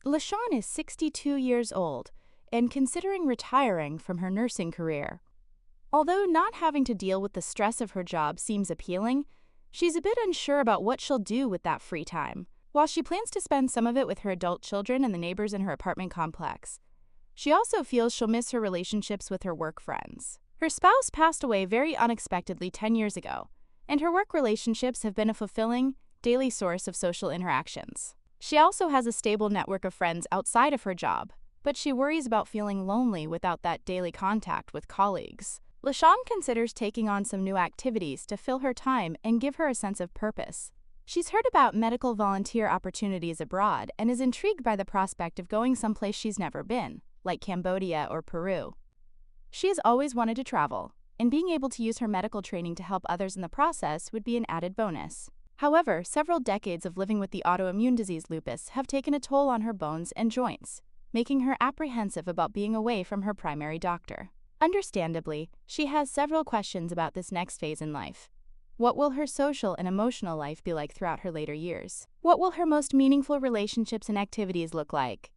LaShawn is 62 years old and considering retiring from her nursing career. Although not having to deal with the stress of her job seems appealing, she's a bit unsure about what she'll do with that free time. While she plans to spend some of it with her adult children and the neighbors in her apartment complex, she also feels she'll miss her relationships with her work friends. Her spouse passed away very unexpectedly 10 years ago, and her work relationships have been a fulfilling, daily source of social interactions. She also has a stable network of friends outside of her job, but she worries about feeling lonely without that daily contact with colleagues. LaShawn considers taking on some new activities to fill her time and give her a sense of purpose. She's heard about medical volunteer opportunities abroad and is intrigued by the prospect of going someplace she's never been, like Cambodia or Peru. She has always wanted to travel, and being able to use her medical training to help others in the process would be an added bonus. However, several decades of living with the autoimmune disease lupus have taken a toll on her bones and joints, making her apprehensive about being away from her primary doctor. Understandably, she has several questions about this next phase in life. What will her social and emotional life be like throughout her later years? What will her most meaningful relationships and activities look like?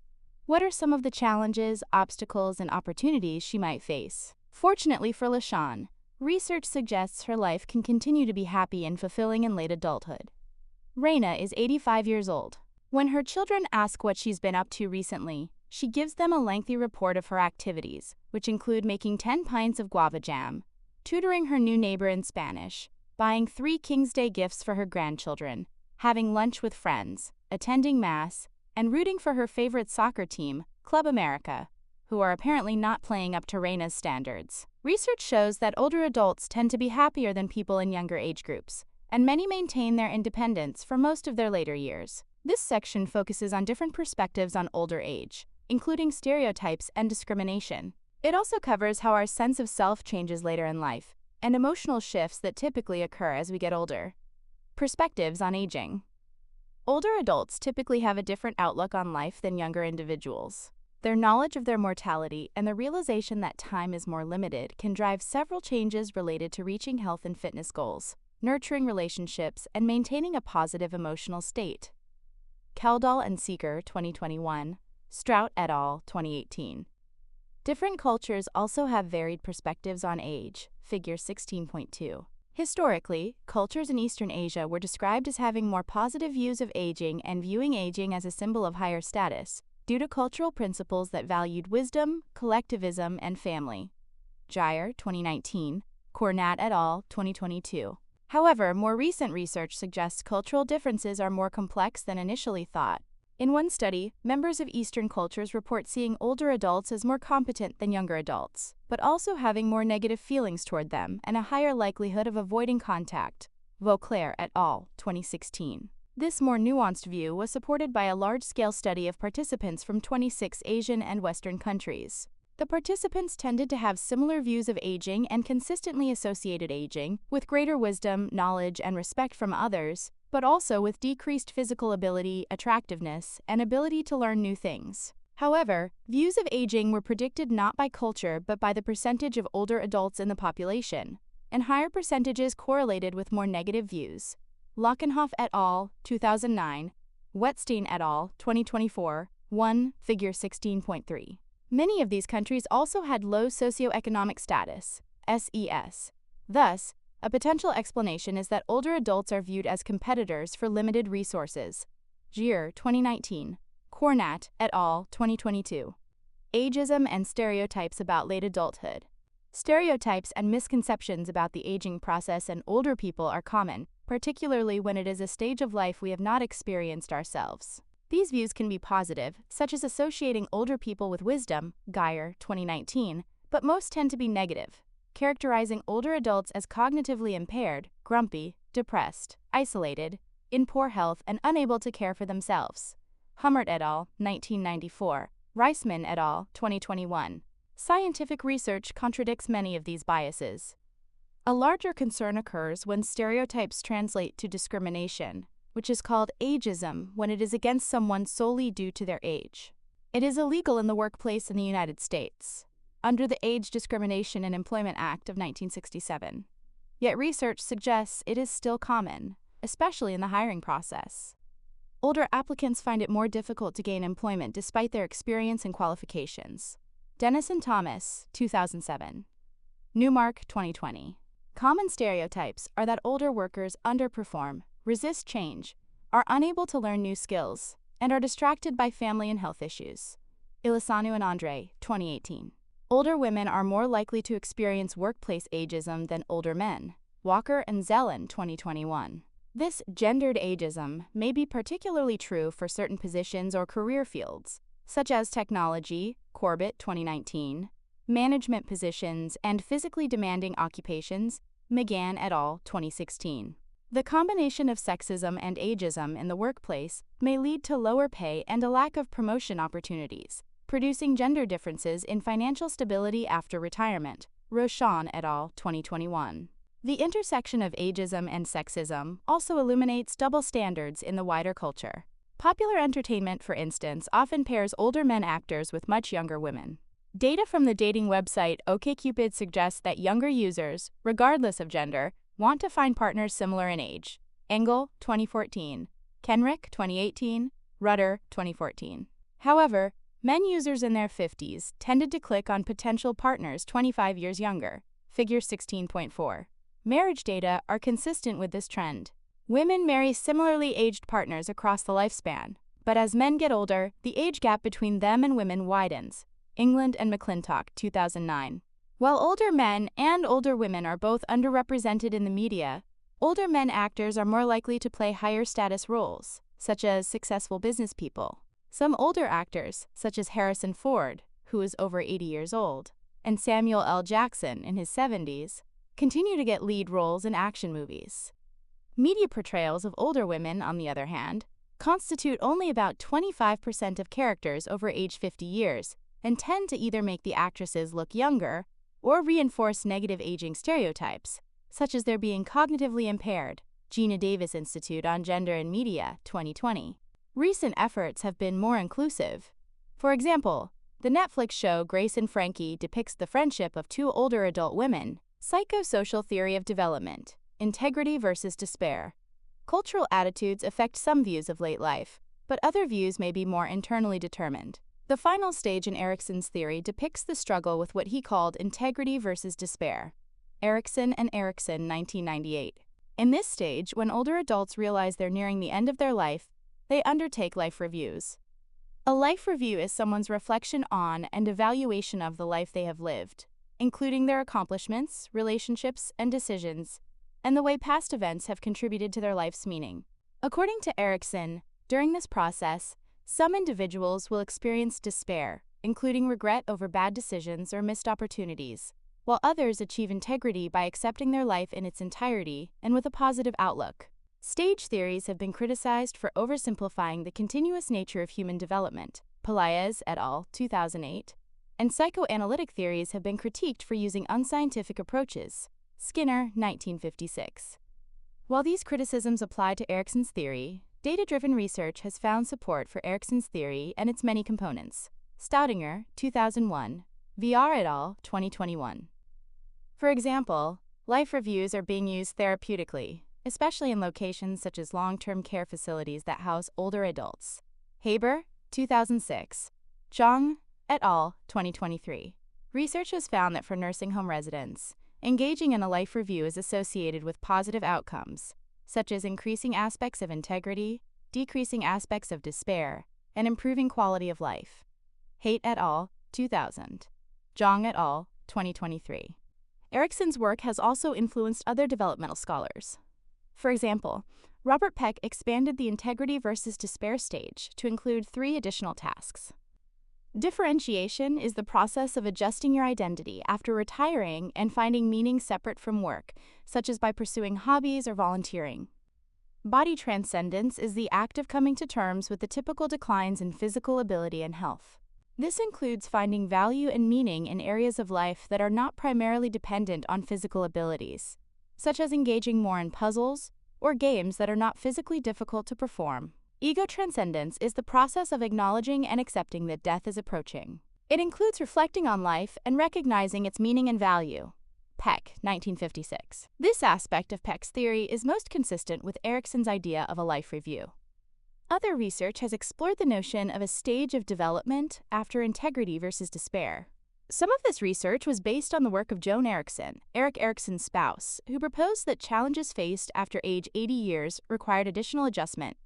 What are some of the challenges, obstacles, and opportunities she might face? Fortunately for LaShawn, research suggests her life can continue to be happy and fulfilling in late adulthood. Raina is 85 years old. When her children ask what she's been up to recently, she gives them a lengthy report of her activities, which include making 10 pints of guava jam, tutoring her new neighbor in Spanish, buying 3 King's Day gifts for her grandchildren, having lunch with friends, attending Mass, and rooting for her favorite soccer team, Club America, who are apparently not playing up to Raina's standards. Research shows that older adults tend to be happier than people in younger age groups, and many maintain their independence for most of their later years. This section focuses on different perspectives on older age, including stereotypes and discrimination. It also covers how our sense of self changes later in life, and emotional shifts that typically occur as we get older. Perspectives on aging. Older adults typically have a different outlook on life than younger individuals. Their knowledge of their mortality and the realization that time is more limited can drive several changes related to reaching health and fitness goals, nurturing relationships, and maintaining a positive emotional state. Kaldal and Seeger, 2021, Strout et al., 2018. Different cultures also have varied perspectives on age, figure 16.2. Historically, cultures in Eastern Asia were described as having more positive views of aging and viewing aging as a symbol of higher status, due to cultural principles that valued wisdom, collectivism, and family. Jyer, 2019, Cornat et al., 2022. However, more recent research suggests cultural differences are more complex than initially thought. In one study, members of Eastern cultures report seeing older adults as more competent than younger adults, but also having more negative feelings toward them and a higher likelihood of avoiding contact. Vauclair et al., 2016. This more nuanced view was supported by a large-scale study of participants from 26 Asian and Western countries. The participants tended to have similar views of aging and consistently associated aging with greater wisdom, knowledge, and respect from others, but also with decreased physical ability, attractiveness, and ability to learn new things. However, views of aging were predicted not by culture but by the percentage of older adults in the population, and higher percentages correlated with more negative views. Lockenhoff et al., 2009, Wetstein et al., 2024, 1, figure 16.3. Many of these countries also had low socioeconomic status, SES. Thus, a potential explanation is that older adults are viewed as competitors for limited resources. Gier, 2019, Cornat et al., 2022. Ageism and stereotypes about late adulthood. Stereotypes and misconceptions about the aging process and older people are common, particularly when it is a stage of life we have not experienced ourselves. These views can be positive, such as associating older people with wisdom, Geyer, 2019, but most tend to be negative, characterizing older adults as cognitively impaired, grumpy, depressed, isolated, in poor health, and unable to care for themselves. Hummert et al., 1994, Reisman et al., 2021. Scientific research contradicts many of these biases. A larger concern occurs when stereotypes translate to discrimination, which is called ageism when it is against someone solely due to their age. It is illegal in the workplace in the United States, under the Age Discrimination in Employment Act of 1967. Yet research suggests it is still common, especially in the hiring process. Older applicants find it more difficult to gain employment despite their experience and qualifications. Dennis and Thomas, 2007. Newmark, 2020. Common stereotypes are that older workers underperform, resist change, are unable to learn new skills, and are distracted by family and health issues. Ilisanu and Andre, 2018. Older women are more likely to experience workplace ageism than older men. Walker and Zelen, 2021. This gendered ageism may be particularly true for certain positions or career fields, such as technology, Corbett, 2019, management positions, and physically demanding occupations, McGann et al., 2016. The combination of sexism and ageism in the workplace may lead to lower pay and a lack of promotion opportunities, producing gender differences in financial stability after retirement. Roshan et al., 2021. The intersection of ageism and sexism also illuminates double standards in the wider culture. Popular entertainment, for instance, often pairs older men actors with much younger women. Data from the dating website OkCupid suggests that younger users, regardless of gender, want to find partners similar in age. Engel, 2014. Kenrick, 2018. Rudder, 2014. However, men users in their 50s tended to click on potential partners 25 years younger. Figure 16.4. Marriage data are consistent with this trend. Women marry similarly aged partners across the lifespan, but as men get older, the age gap between them and women widens. England and McClintock, 2009. While older men and older women are both underrepresented in the media, older men actors are more likely to play higher status roles, such as successful business people. Some older actors, such as Harrison Ford, who is over 80 years old, and Samuel L. Jackson in his 70s, continue to get lead roles in action movies. Media portrayals of older women, on the other hand, constitute only about 25% of characters over age 50 years and tend to either make the actresses look younger or reinforce negative aging stereotypes, such as their being cognitively impaired. Gina Davis Institute on Gender and Media, 2020. Recent efforts have been more inclusive. For example, the Netflix show Grace and Frankie depicts the friendship of two older adult women. Psychosocial theory of development, integrity versus despair. Cultural attitudes affect some views of late life, but other views may be more internally determined. The final stage in Erikson's theory depicts the struggle with what he called integrity versus despair. Erikson and Erikson, 1998. In this stage, when older adults realize they're nearing the end of their life, they undertake life reviews. A life review is someone's reflection on and evaluation of the life they have lived, including their accomplishments, relationships, and decisions, and the way past events have contributed to their life's meaning. According to Erikson, during this process, some individuals will experience despair, including regret over bad decisions or missed opportunities, while others achieve integrity by accepting their life in its entirety and with a positive outlook. Stage theories have been criticized for oversimplifying the continuous nature of human development. Pelaez et al., 2008. And psychoanalytic theories have been critiqued for using unscientific approaches. Skinner, 1956. While these criticisms apply to Erikson's theory, data-driven research has found support for Erikson's theory and its many components. Staudinger, 2001. VR et al., 2021. For example, life reviews are being used therapeutically, especially in locations such as long-term care facilities that house older adults. Haber, 2006. Zhang et al., 2023. Research has found that for nursing home residents, engaging in a life review is associated with positive outcomes, such as increasing aspects of integrity, decreasing aspects of despair, and improving quality of life. Haidt et al., 2000. Zhang et al., 2023. Erikson's work has also influenced other developmental scholars. For example, Robert Peck expanded the integrity versus despair stage to include 3 additional tasks. Differentiation is the process of adjusting your identity after retiring and finding meaning separate from work, such as by pursuing hobbies or volunteering. Body transcendence is the act of coming to terms with the typical declines in physical ability and health. This includes finding value and meaning in areas of life that are not primarily dependent on physical abilities, such as engaging more in puzzles or games that are not physically difficult to perform. Ego transcendence is the process of acknowledging and accepting that death is approaching. It includes reflecting on life and recognizing its meaning and value. Peck, 1956. This aspect of Peck's theory is most consistent with Erikson's idea of a life review. Other research has explored the notion of a stage of development after integrity versus despair. Some of this research was based on the work of Joan Erickson, Erik Erikson's spouse, who proposed that challenges faced after age 80 years required additional adjustment.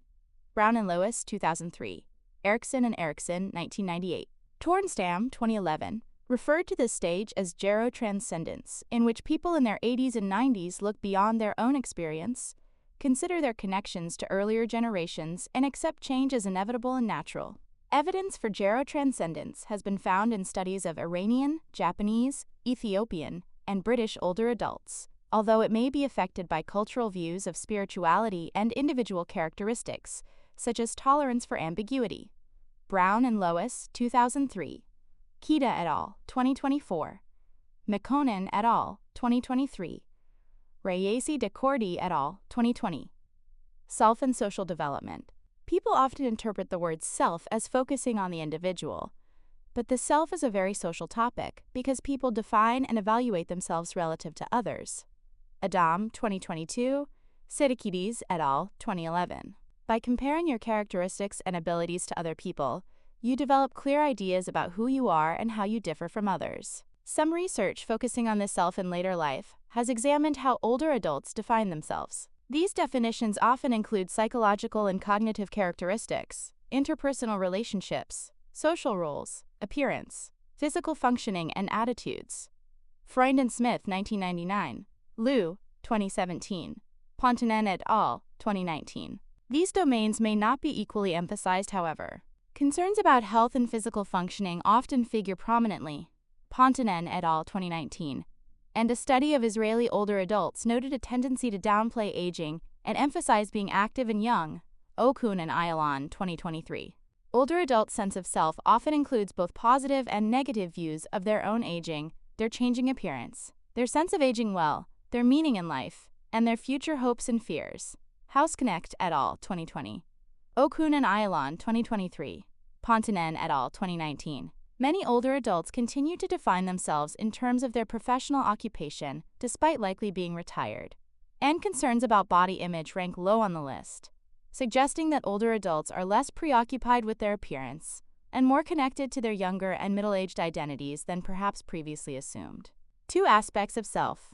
Brown and Lewis, 2003. Erickson and Erickson, 1998. Tornstam, 2011, referred to this stage as gerotranscendence, in which people in their 80s and 90s look beyond their own experience, consider their connections to earlier generations, and accept change as inevitable and natural. Evidence for gerotranscendence has been found in studies of Iranian, Japanese, Ethiopian, and British older adults, although it may be affected by cultural views of spirituality and individual characteristics, such as tolerance for ambiguity. Brown and Lewis, 2003. Kita et al., 2024. Mekonnen et al., 2023. Reyesi de Cordy et al., 2020. Self and social development. People often interpret the word self as focusing on the individual, but the self is a very social topic because people define and evaluate themselves relative to others. Adam, 2022, Sirikides et al., 2011. By comparing your characteristics and abilities to other people, you develop clear ideas about who you are and how you differ from others. Some research focusing on the self in later life has examined how older adults define themselves. These definitions often include psychological and cognitive characteristics, interpersonal relationships, social roles, appearance, physical functioning, and attitudes. Freund and Smith, 1999. Liu, 2017. Pontanen et al., 2019. These domains may not be equally emphasized, however. Concerns about health and physical functioning often figure prominently. Pontanen et al., 2019. And a study of Israeli older adults noted a tendency to downplay aging and emphasize being active and young. Okun and Ayalon, 2023. Older adults' sense of self often includes both positive and negative views of their own aging, their changing appearance, their sense of aging well, their meaning in life, and their future hopes and fears. Houseknecht et al., 2020. Okun and Ayalon, 2023. Pontanen et al., 2019. Many older adults continue to define themselves in terms of their professional occupation, despite likely being retired. And concerns about body image rank low on the list, suggesting that older adults are less preoccupied with their appearance and more connected to their younger and middle-aged identities than perhaps previously assumed. 2 aspects of self.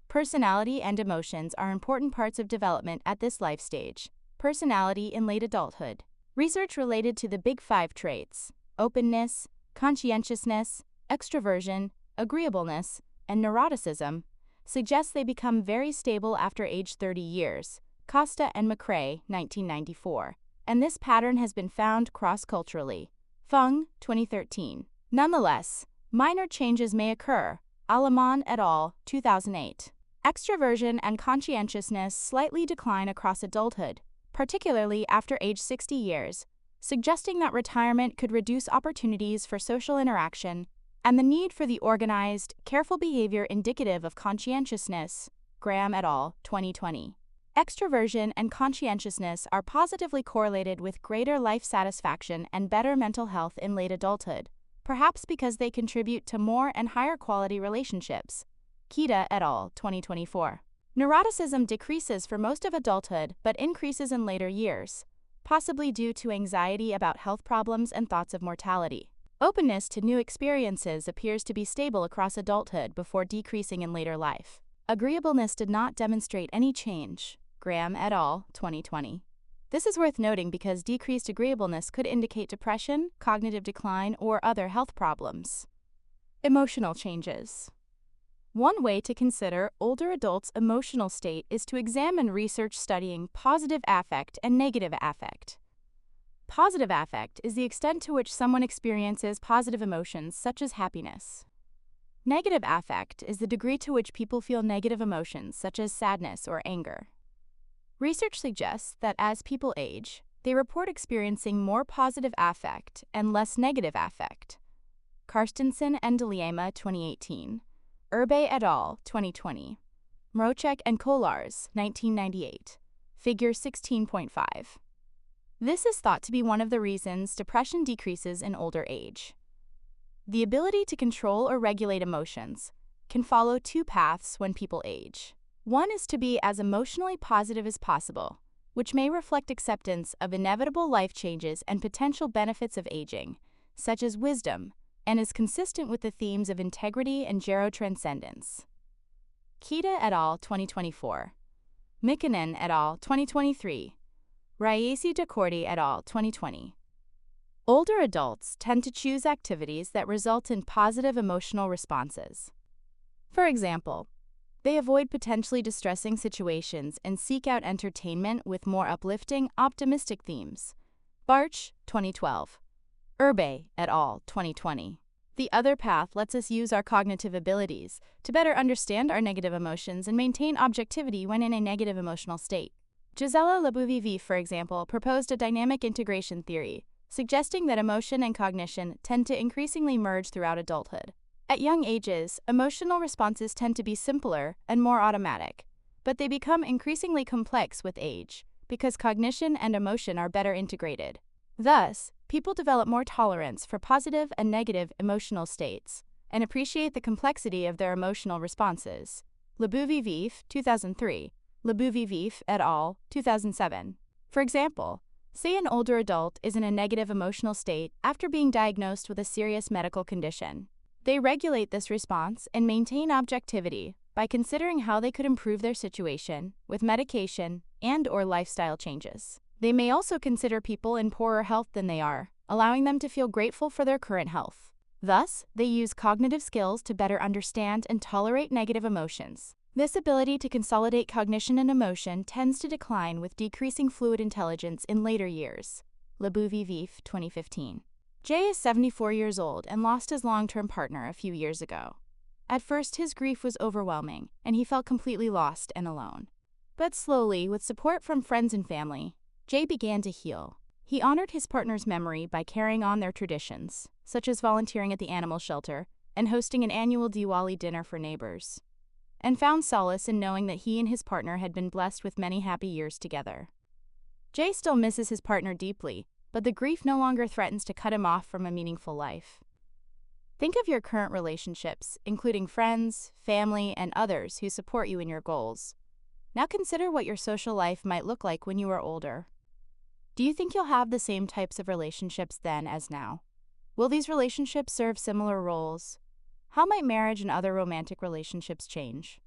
Personality and emotions are important parts of development at this life stage. Personality in late adulthood. Research related to the Big 5 traits, openness, conscientiousness, extroversion, agreeableness, and neuroticism, suggests they become very stable after age 30 years. Costa and McCrae, 1994. And this pattern has been found cross-culturally. Fung, 2013. Nonetheless, minor changes may occur. Aleman et al., 2008. Extroversion and conscientiousness slightly decline across adulthood, particularly after age 60 years, suggesting that retirement could reduce opportunities for social interaction and the need for the organized, careful behavior indicative of conscientiousness. Graham et al., 2020. Extroversion and conscientiousness are positively correlated with greater life satisfaction and better mental health in late adulthood, perhaps because they contribute to more and higher quality relationships. Kita et al., 2024. Neuroticism decreases for most of adulthood but increases in later years, possibly due to anxiety about health problems and thoughts of mortality. Openness to new experiences appears to be stable across adulthood before decreasing in later life. Agreeableness did not demonstrate any change. Graham et al., 2020. This is worth noting because decreased agreeableness could indicate depression, cognitive decline, or other health problems. Emotional changes. One way to consider older adults' emotional state is to examine research studying positive affect and negative affect. Positive affect is the extent to which someone experiences positive emotions such as happiness. Negative affect is the degree to which people feel negative emotions such as sadness or anger. Research suggests that as people age, they report experiencing more positive affect and less negative affect. Karstensen and DeLiema, 2018. Urbe et al., 2020. Mrochek and Kolars, 1998. Figure 16.5. This is thought to be one of the reasons depression decreases in older age. The ability to control or regulate emotions can follow 2 paths when people age. One is to be as emotionally positive as possible, which may reflect acceptance of inevitable life changes and potential benefits of aging, such as wisdom, and is consistent with the themes of integrity and gerotranscendence. Kita et al. 2024. Mikkonen et al. 2023. Raisi Dacordi et al. 2020. Older adults tend to choose activities that result in positive emotional responses. For example, they avoid potentially distressing situations and seek out entertainment with more uplifting, optimistic themes. Barch, 2012. Urbe et al. 2020. The other path lets us use our cognitive abilities to better understand our negative emotions and maintain objectivity when in a negative emotional state. Gisela Lebouvivi, for example, proposed a dynamic integration theory, suggesting that emotion and cognition tend to increasingly merge throughout adulthood. At young ages, emotional responses tend to be simpler and more automatic, but they become increasingly complex with age because cognition and emotion are better integrated. Thus, people develop more tolerance for positive and negative emotional states and appreciate the complexity of their emotional responses. Lebouvivi, 2003, Lebouvivi et al., 2007. For example, say an older adult is in a negative emotional state after being diagnosed with a serious medical condition. They regulate this response and maintain objectivity by considering how they could improve their situation with medication and/or lifestyle changes. They may also consider people in poorer health than they are, allowing them to feel grateful for their current health. Thus, they use cognitive skills to better understand and tolerate negative emotions. This ability to consolidate cognition and emotion tends to decline with decreasing fluid intelligence in later years. Lebouvivi, 2015. Jay is 74 years old and lost his long-term partner a few years ago. At first, his grief was overwhelming, and he felt completely lost and alone. But slowly, with support from friends and family, Jay began to heal. He honored his partner's memory by carrying on their traditions, such as volunteering at the animal shelter and hosting an annual Diwali dinner for neighbors, and found solace in knowing that he and his partner had been blessed with many happy years together. Jay still misses his partner deeply, but the grief no longer threatens to cut him off from a meaningful life. Think of your current relationships, including friends, family, and others who support you in your goals. Now consider what your social life might look like when you are older. Do you think you'll have the same types of relationships then as now? Will these relationships serve similar roles? How might marriage and other romantic relationships change?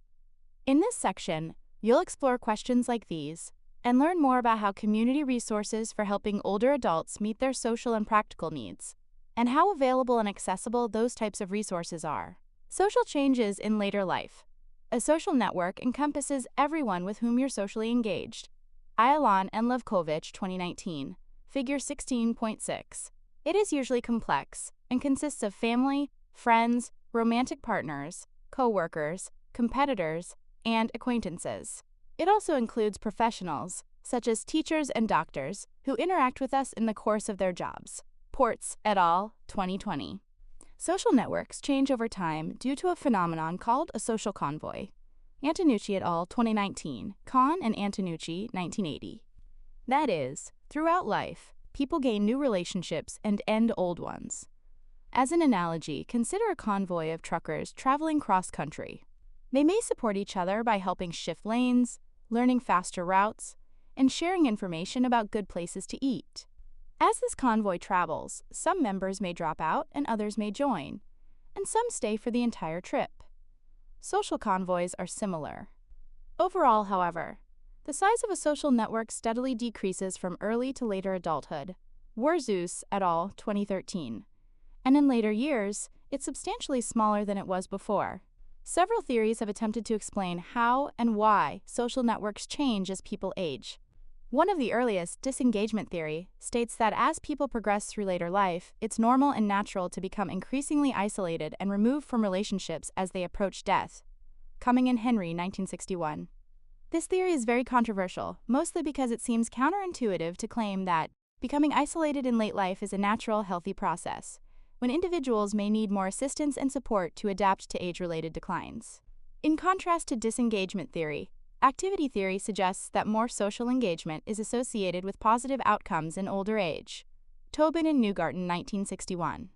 In this section, you'll explore questions like these and learn more about how community resources for helping older adults meet their social and practical needs, and how available and accessible those types of resources are. Social changes in later life. A social network encompasses everyone with whom you're socially engaged. Ayalon and Levkovich, 2019, figure 16.6. It is usually complex and consists of family, friends, romantic partners, co-workers, competitors, and acquaintances. It also includes professionals, such as teachers and doctors, who interact with us in the course of their jobs. Ports et al., 2020. Social networks change over time due to a phenomenon called a social convoy. Antonucci et al., 2019, Kahn and Antonucci, 1980. That is, throughout life, people gain new relationships and end old ones. As an analogy, consider a convoy of truckers traveling cross-country. They may support each other by helping shift lanes, learning faster routes, and sharing information about good places to eat. As this convoy travels, some members may drop out and others may join, and some stay for the entire trip. Social convoys are similar. Overall, however, the size of a social network steadily decreases from early to later adulthood. Warzus et al., 2013. And in later years, it's substantially smaller than it was before. Several theories have attempted to explain how and why social networks change as people age. One of the earliest, disengagement theory, states that as people progress through later life, it's normal and natural to become increasingly isolated and removed from relationships as they approach death. Cumming and Henry, 1961. This theory is very controversial, mostly because it seems counterintuitive to claim that becoming isolated in late life is a natural, healthy process, when individuals may need more assistance and support to adapt to age-related declines. In contrast to disengagement theory, activity theory suggests that more social engagement is associated with positive outcomes in older age. Tobin and Newgarten, 1961.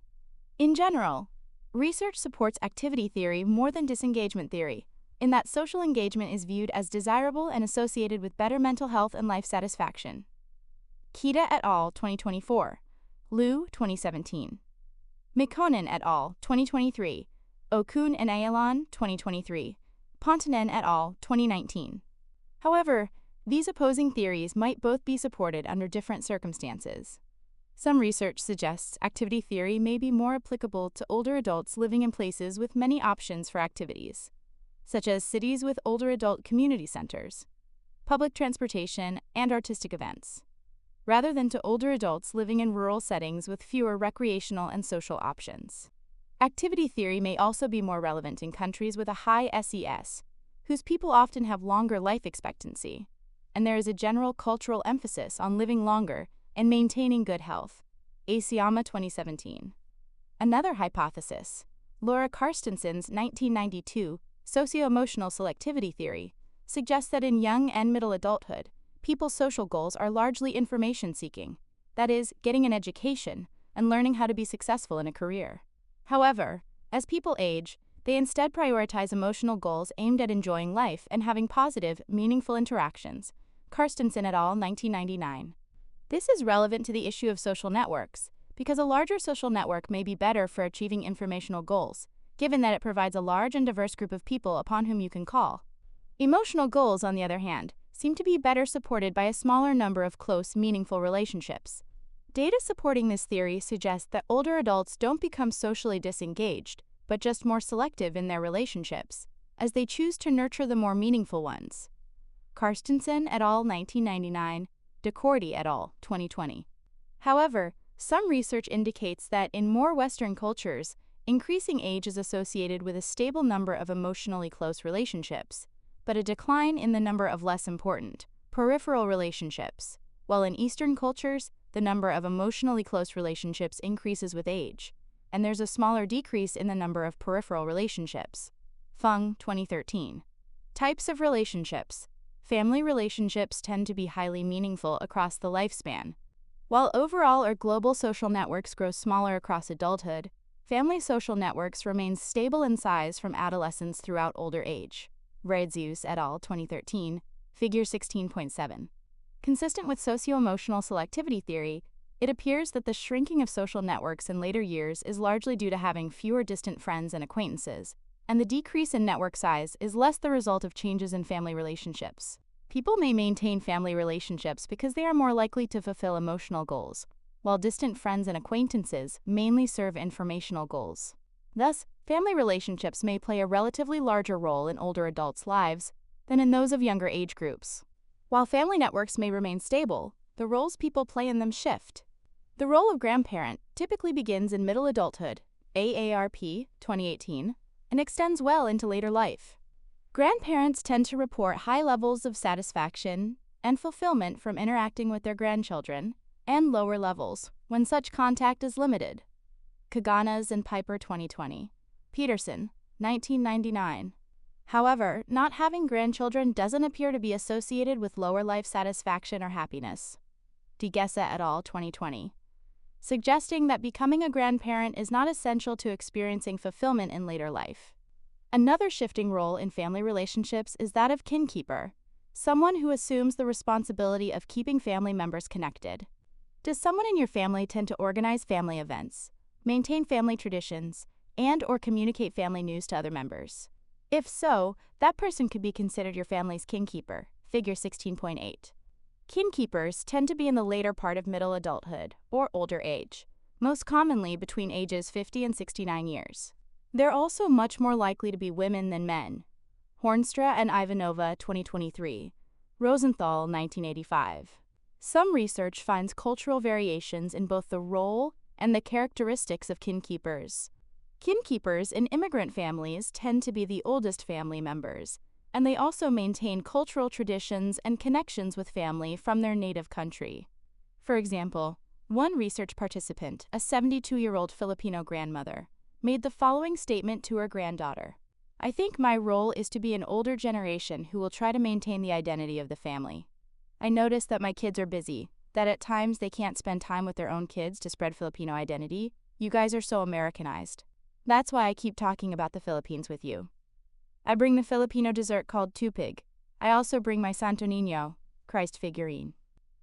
In general, research supports activity theory more than disengagement theory, in that social engagement is viewed as desirable and associated with better mental health and life satisfaction. Kita et al. 2024. Liu 2017. Mikkonen et al. 2023. Okun and Ayalon 2023. Pontanen et al. 2019. However, these opposing theories might both be supported under different circumstances. Some research suggests activity theory may be more applicable to older adults living in places with many options for activities, such as cities with older adult community centers, public transportation, and artistic events, rather than to older adults living in rural settings with fewer recreational and social options. Activity theory may also be more relevant in countries with a high SES, whose people often have longer life expectancy, and there is a general cultural emphasis on living longer and maintaining good health. Asiyama 2017. Another hypothesis, Laura Carstenson's 1992 socio-emotional selectivity theory, suggests that in young and middle adulthood, people's social goals are largely information-seeking, that is, getting an education and learning how to be successful in a career. However, as people age, they instead prioritize emotional goals aimed at enjoying life and having positive, meaningful interactions. Carstensen et al. 1999. This is relevant to the issue of social networks, because a larger social network may be better for achieving informational goals, given that it provides a large and diverse group of people upon whom you can call. Emotional goals, on the other hand, seem to be better supported by a smaller number of close, meaningful relationships. Data supporting this theory suggests that older adults don't become socially disengaged, but just more selective in their relationships, as they choose to nurture the more meaningful ones. Carstensen et al. 1999, DeCordy et al. 2020. However, some research indicates that in more Western cultures, increasing age is associated with a stable number of emotionally close relationships, but a decline in the number of less important, peripheral relationships, while in Eastern cultures, the number of emotionally close relationships increases with age, and there's a smaller decrease in the number of peripheral relationships. Fung, 2013. Types of relationships. Family relationships tend to be highly meaningful across the lifespan. While overall or global social networks grow smaller across adulthood, family social networks remain stable in size from adolescence throughout older age. Redzius et al. 2013, Figure 16.7. Consistent with socio-emotional selectivity theory, it appears that the shrinking of social networks in later years is largely due to having fewer distant friends and acquaintances, and the decrease in network size is less the result of changes in family relationships. People may maintain family relationships because they are more likely to fulfill emotional goals, while distant friends and acquaintances mainly serve informational goals. Thus, family relationships may play a relatively larger role in older adults' lives than in those of younger age groups. While family networks may remain stable, the roles people play in them shift. The role of grandparent typically begins in middle adulthood, AARP 2018, and extends well into later life. Grandparents tend to report high levels of satisfaction and fulfillment from interacting with their grandchildren, and lower levels when such contact is limited. Kaganas and Piper 2020. Peterson, 1999. However, not having grandchildren doesn't appear to be associated with lower life satisfaction or happiness. DeGessa et al. 2020. Suggesting that becoming a grandparent is not essential to experiencing fulfillment in later life. Another shifting role in family relationships is that of kinkeeper, someone who assumes the responsibility of keeping family members connected. Does someone in your family tend to organize family events, maintain family traditions, and/or communicate family news to other members? If so, that person could be considered your family's kinkeeper, Figure 16.8. Kinkeepers tend to be in the later part of middle adulthood, or older age, most commonly between ages 50 and 69 years. They're also much more likely to be women than men. Hornstra and Ivanova, 2023. Rosenthal, 1985. Some research finds cultural variations in both the role and the characteristics of kinkeepers. Kinkeepers in immigrant families tend to be the oldest family members, and they also maintain cultural traditions and connections with family from their native country. For example, one research participant, a 72-year-old Filipino grandmother, made the following statement to her granddaughter: "I think my role is to be an older generation who will try to maintain the identity of the family. I notice that my kids are busy, that at times they can't spend time with their own kids to spread Filipino identity. You guys are so Americanized. That's why I keep talking about the Philippines with you." I bring the Filipino dessert called tupig. I also bring my Santo Niño, Christ figurine.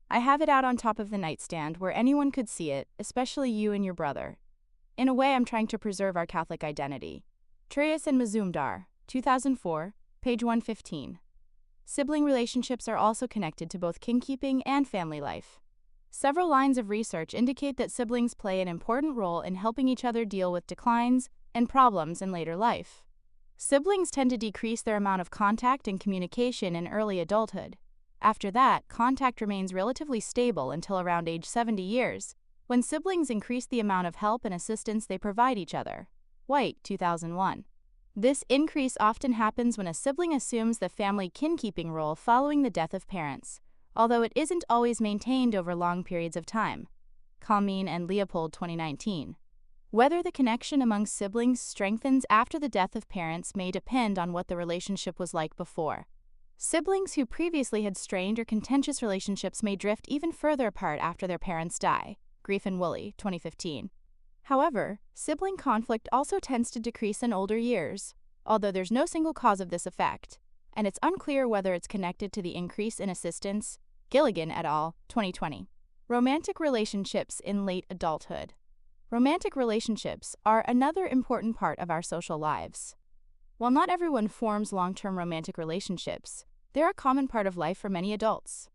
I have it out on top of the nightstand where anyone could see it, especially you and your brother. In a way, I'm trying to preserve our Catholic identity. Trias and Mazumdar, 2004, page 115. Sibling relationships are also connected to both kin-keeping and family life. Several lines of research indicate that siblings play an important role in helping each other deal with declines and problems in later life. Siblings tend to decrease their amount of contact and communication in early adulthood. After that, contact remains relatively stable until around age 70 years, when siblings increase the amount of help and assistance they provide each other. White, 2001. This increase often happens when a sibling assumes the family kin-keeping role following the death of parents, although it isn't always maintained over long periods of time. Kalmin and Leopold, 2019. Whether the connection among siblings strengthens after the death of parents may depend on what the relationship was like before. Siblings who previously had strained or contentious relationships may drift even further apart after their parents die. Grief and Woolley, 2015. However, sibling conflict also tends to decrease in older years, although there's no single cause of this effect, and it's unclear whether it's connected to the increase in assistance. Gilligan et al., 2020. Romantic relationships in late adulthood. Romantic relationships are another important part of our social lives. While not everyone forms long-term romantic relationships, they're a common part of life for many adults.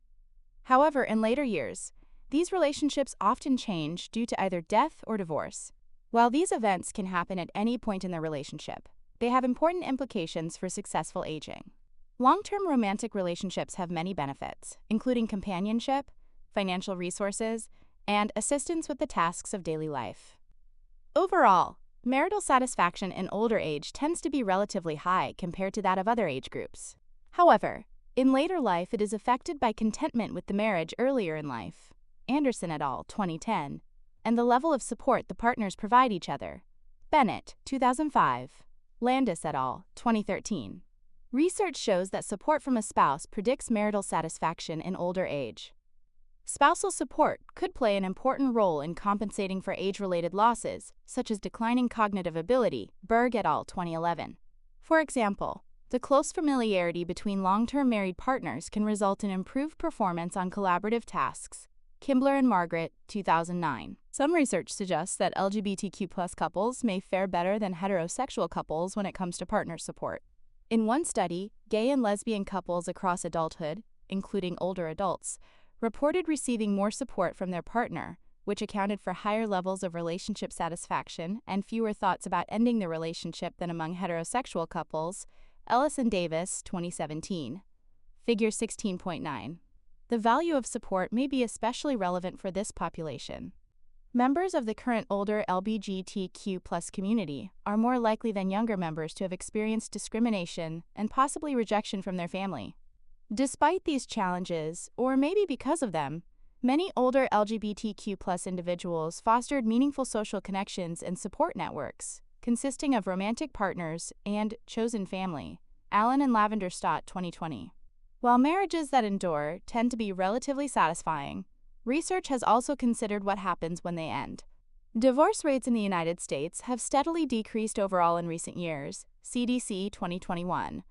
However, in later years, these relationships often change due to either death or divorce. While these events can happen at any point in the relationship, they have important implications for successful aging. Long-term romantic relationships have many benefits, including companionship, financial resources, and assistance with the tasks of daily life. Overall, marital satisfaction in older age tends to be relatively high compared to that of other age groups. However, in later life it is affected by contentment with the marriage earlier in life. Anderson et al., 2010, and the level of support the partners provide each other. Bennett, 2005. Landis et al., 2013. Research shows that support from a spouse predicts marital satisfaction in older age. Spousal support could play an important role in compensating for age-related losses, such as declining cognitive ability. Berg et al., 2011. For example, the close familiarity between long-term married partners can result in improved performance on collaborative tasks. Kimbler and Margaret, 2009. Some research suggests that LGBTQ+ couples may fare better than heterosexual couples when it comes to partner support. In one study, gay and lesbian couples across adulthood, including older adults, reported receiving more support from their partner, which accounted for higher levels of relationship satisfaction and fewer thoughts about ending the relationship than among heterosexual couples. Ellis and Davis, 2017. Figure 16.9. The value of support may be especially relevant for this population. Members of the current older LGBTQ+ community are more likely than younger members to have experienced discrimination and possibly rejection from their family. Despite these challenges, or maybe because of them, many older LGBTQ+ individuals fostered meaningful social connections and support networks, consisting of romantic partners and chosen family. Allen and Lavender Stott, 2020. While marriages that endure tend to be relatively satisfying, research has also considered what happens when they end. Divorce rates in the United States have steadily decreased overall in recent years, CDC 2021,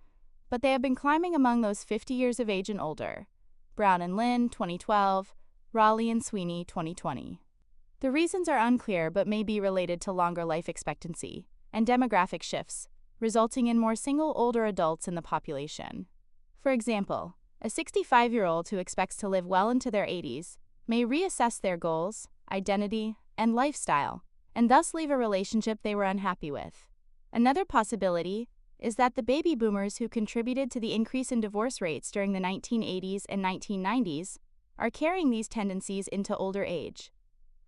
but they have been climbing among those 50 years of age and older. Brown and Lynn, 2012, Raleigh and Sweeney, 2020. The reasons are unclear but may be related to longer life expectancy and demographic shifts, resulting in more single older adults in the population. For example, a 65-year-old who expects to live well into their 80s may reassess their goals, identity, and lifestyle, and thus leave a relationship they were unhappy with. Another possibility is that the baby boomers who contributed to the increase in divorce rates during the 1980s and 1990s are carrying these tendencies into older age.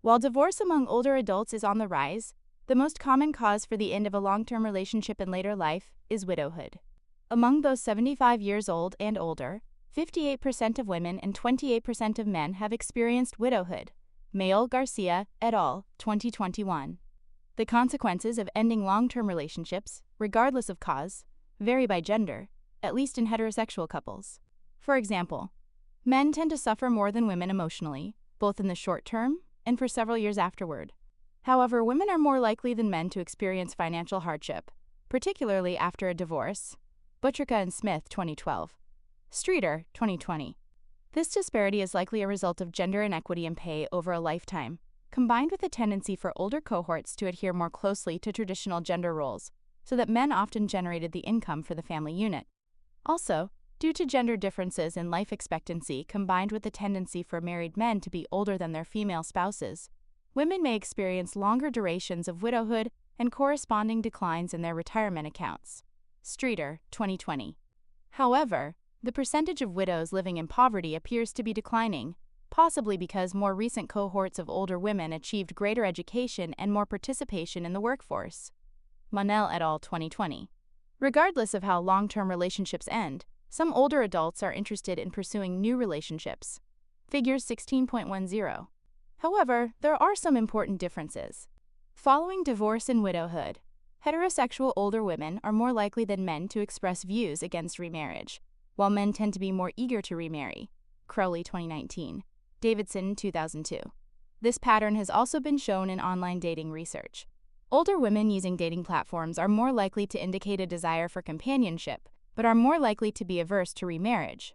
While divorce among older adults is on the rise, the most common cause for the end of a long-term relationship in later life is widowhood. Among those 75 years old and older, 58% of women and 28% of men have experienced widowhood. Mayol Garcia et al., 2021. The consequences of ending long-term relationships, regardless of cause, vary by gender, at least in heterosexual couples. For example, men tend to suffer more than women emotionally, both in the short term and for several years afterward. However, women are more likely than men to experience financial hardship, particularly after a divorce, Buttrica and Smith, 2012. Streeter, 2020. This disparity is likely a result of gender inequity in pay over a lifetime, combined with a tendency for older cohorts to adhere more closely to traditional gender roles, so that men often generated the income for the family unit. Also, due to gender differences in life expectancy combined with the tendency for married men to be older than their female spouses, women may experience longer durations of widowhood and corresponding declines in their retirement accounts. Streeter, 2020. However, the percentage of widows living in poverty appears to be declining, possibly because more recent cohorts of older women achieved greater education and more participation in the workforce. Monell et al., 2020. Regardless of how long-term relationships end, some older adults are interested in pursuing new relationships. Figure 16.10. However, there are some important differences. Following divorce and widowhood, heterosexual older women are more likely than men to express views against remarriage, while men tend to be more eager to remarry. Crowley, 2019. Davidson, 2002. This pattern has also been shown in online dating research. Older women using dating platforms are more likely to indicate a desire for companionship, but are more likely to be averse to remarriage.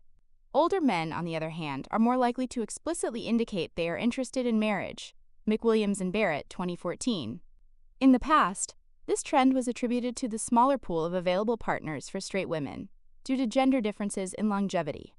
Older men, on the other hand, are more likely to explicitly indicate they are interested in marriage. McWilliams and Barrett, 2014. In the past, this trend was attributed to the smaller pool of available partners for straight women, due to gender differences in longevity.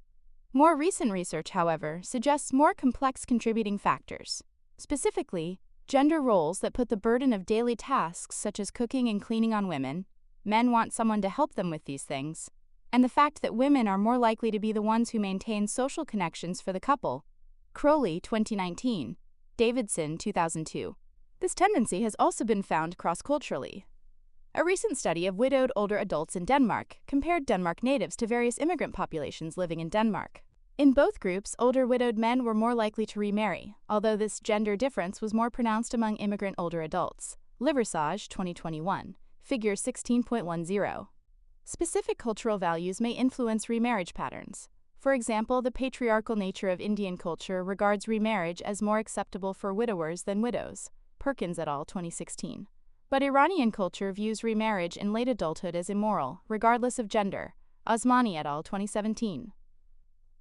More recent research, however, suggests more complex contributing factors, specifically gender roles that put the burden of daily tasks such as cooking and cleaning on women. Men want someone to help them with these things, and the fact that women are more likely to be the ones who maintain social connections for the couple. Crowley, 2019. Davidson, 2002. This tendency has also been found cross-culturally. A recent study of widowed older adults in Denmark compared Denmark natives to various immigrant populations living in Denmark. In both groups, older widowed men were more likely to remarry, although this gender difference was more pronounced among immigrant older adults. Liversage, 2021. Figure 16.10. Specific cultural values may influence remarriage patterns. For example, the patriarchal nature of Indian culture regards remarriage as more acceptable for widowers than widows. Perkins et al., 2016. But Iranian culture views remarriage in late adulthood as immoral, regardless of gender. Osmani et al., 2017.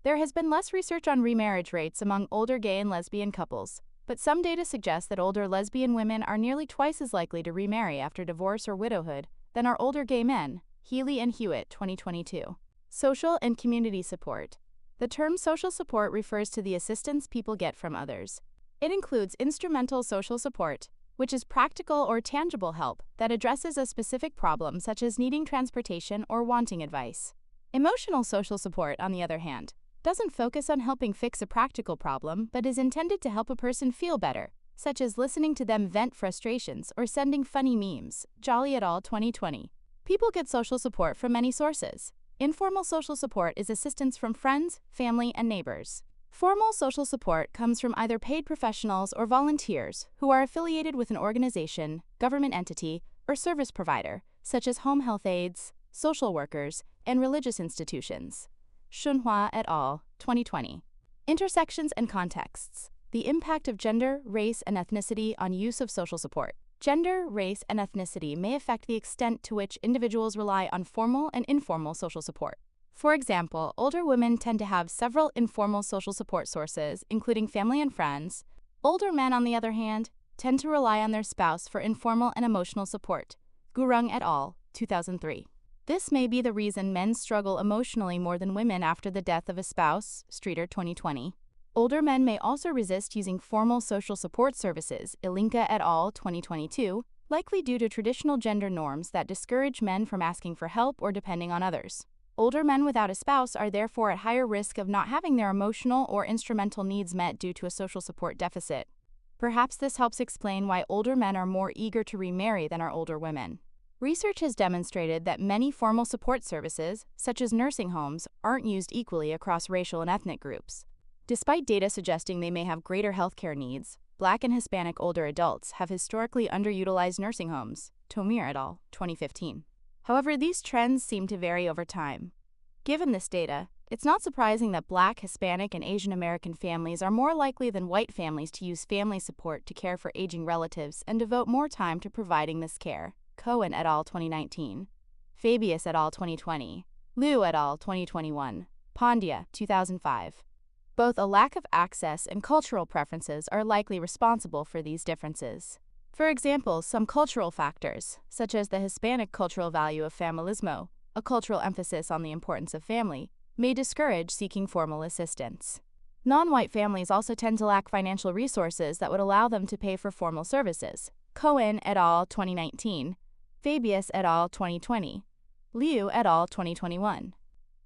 There has been less research on remarriage rates among older gay and lesbian couples, but some data suggest that older lesbian women are nearly twice as likely to remarry after divorce or widowhood than are older gay men. Healy and Hewitt, 2022. Social and community support. The term social support refers to the assistance people get from others. It includes instrumental social support, which is practical or tangible help that addresses a specific problem such as needing transportation or wanting advice. Emotional social support, on the other hand, doesn't focus on helping fix a practical problem but is intended to help a person feel better, such as listening to them vent frustrations or sending funny memes. Jolly et al., 2020. People get social support from many sources. Informal social support is assistance from friends, family, and neighbors. Formal social support comes from either paid professionals or volunteers who are affiliated with an organization, government entity, or service provider, such as home health aides, social workers, and religious institutions. Shunhua et al., 2020. Intersections and contexts. The impact of gender, race, and ethnicity on use of social support. Gender, race, and ethnicity may affect the extent to which individuals rely on formal and informal social support. For example, older women tend to have several informal social support sources, including family and friends. Older men, on the other hand, tend to rely on their spouse for informal and emotional support. Gurung et al., 2003. This may be the reason men struggle emotionally more than women after the death of a spouse. Streeter, 2020. Older men may also resist using formal social support services. Ilinka et al., 2022, likely due to traditional gender norms that discourage men from asking for help or depending on others. Older men without a spouse are therefore at higher risk of not having their emotional or instrumental needs met due to a social support deficit. Perhaps this helps explain why older men are more eager to remarry than are older women. Research has demonstrated that many formal support services, such as nursing homes, aren't used equally across racial and ethnic groups. Despite data suggesting they may have greater healthcare needs, Black and Hispanic older adults have historically underutilized nursing homes. Tomir et al., 2015. However, these trends seem to vary over time. Given this data, it's not surprising that Black, Hispanic, and Asian American families are more likely than white families to use family support to care for aging relatives and devote more time to providing this care. Cohen et al., 2019. Fabius et al., 2020. Liu et al. 2021. Pandya, 2005. Both a lack of access and cultural preferences are likely responsible for these differences. For example, some cultural factors, such as the Hispanic cultural value of familismo, a cultural emphasis on the importance of family, may discourage seeking formal assistance. Non-white families also tend to lack financial resources that would allow them to pay for formal services. Cohen et al. 2019, Fabius et al. 2020, Liu et al. 2021.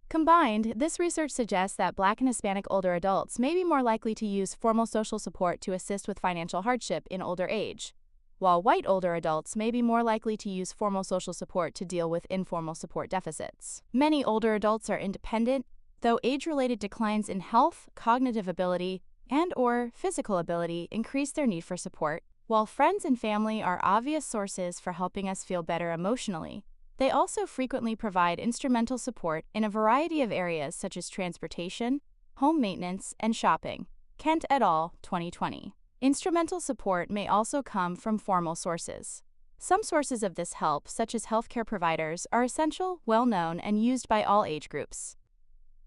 Combined, this research suggests that Black and Hispanic older adults may be more likely to use formal social support to assist with financial hardship in older age, while white older adults may be more likely to use formal social support to deal with informal support deficits. Many older adults are independent, though age-related declines in health, cognitive ability, and/or physical ability increase their need for support. While friends and family are obvious sources for helping us feel better emotionally, they also frequently provide instrumental support in a variety of areas such as transportation, home maintenance, and shopping. Kent et al. 2020. Instrumental support may also come from formal sources. Some sources of this help, such as healthcare providers, are essential, well-known, and used by all age groups.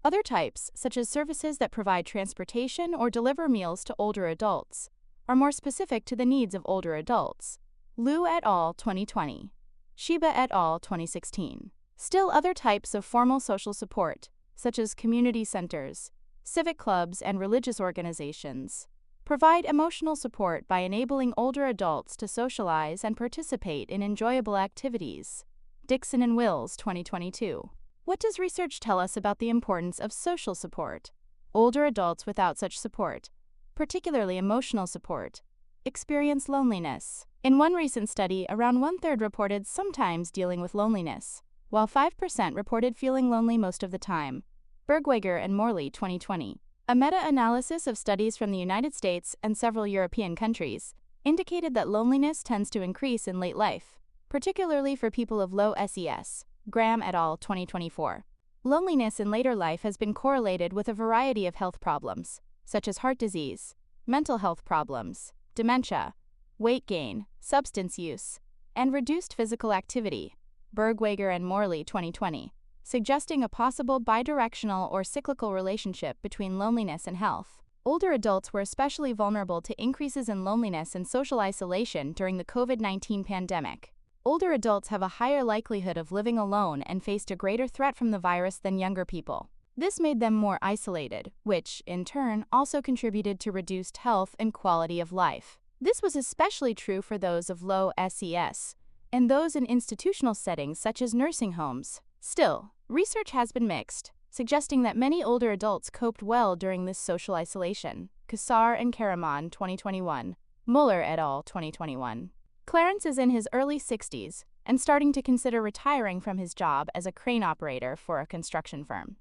Other types, such as services that provide transportation or deliver meals to older adults, are more specific to the needs of older adults. Liu et al. 2020. Shiba et al. 2016. Still, other types of formal social support, such as community centers, civic clubs, and religious organizations, provide emotional support by enabling older adults to socialize and participate in enjoyable activities. Dixon and Wills, 2022. What does research tell us about the importance of social support? Older adults without such support, particularly emotional support, experience loneliness. In one recent study, around one-third reported sometimes dealing with loneliness, while 5% reported feeling lonely most of the time. Bergweger and Morley, 2020. A meta-analysis of studies from the United States and several European countries indicated that loneliness tends to increase in late life, particularly for people of low SES. Graham et al. 2024. Loneliness in later life has been correlated with a variety of health problems, such as heart disease, mental health problems, dementia, weight gain, substance use, and reduced physical activity. Bergweger and Morley, 2020, suggesting a possible bidirectional or cyclical relationship between loneliness and health. Older adults were especially vulnerable to increases in loneliness and social isolation during the COVID-19 pandemic. Older adults have a higher likelihood of living alone and faced a greater threat from the virus than younger people. This made them more isolated, which, in turn, also contributed to reduced health and quality of life. This was especially true for those of low SES and those in institutional settings such as nursing homes. Still, research has been mixed, suggesting that many older adults coped well during this social isolation. Kassar and Karaman, 2021. Muller et al. 2021. Clarence is in his early 60s and starting to consider retiring from his job as a crane operator for a construction firm.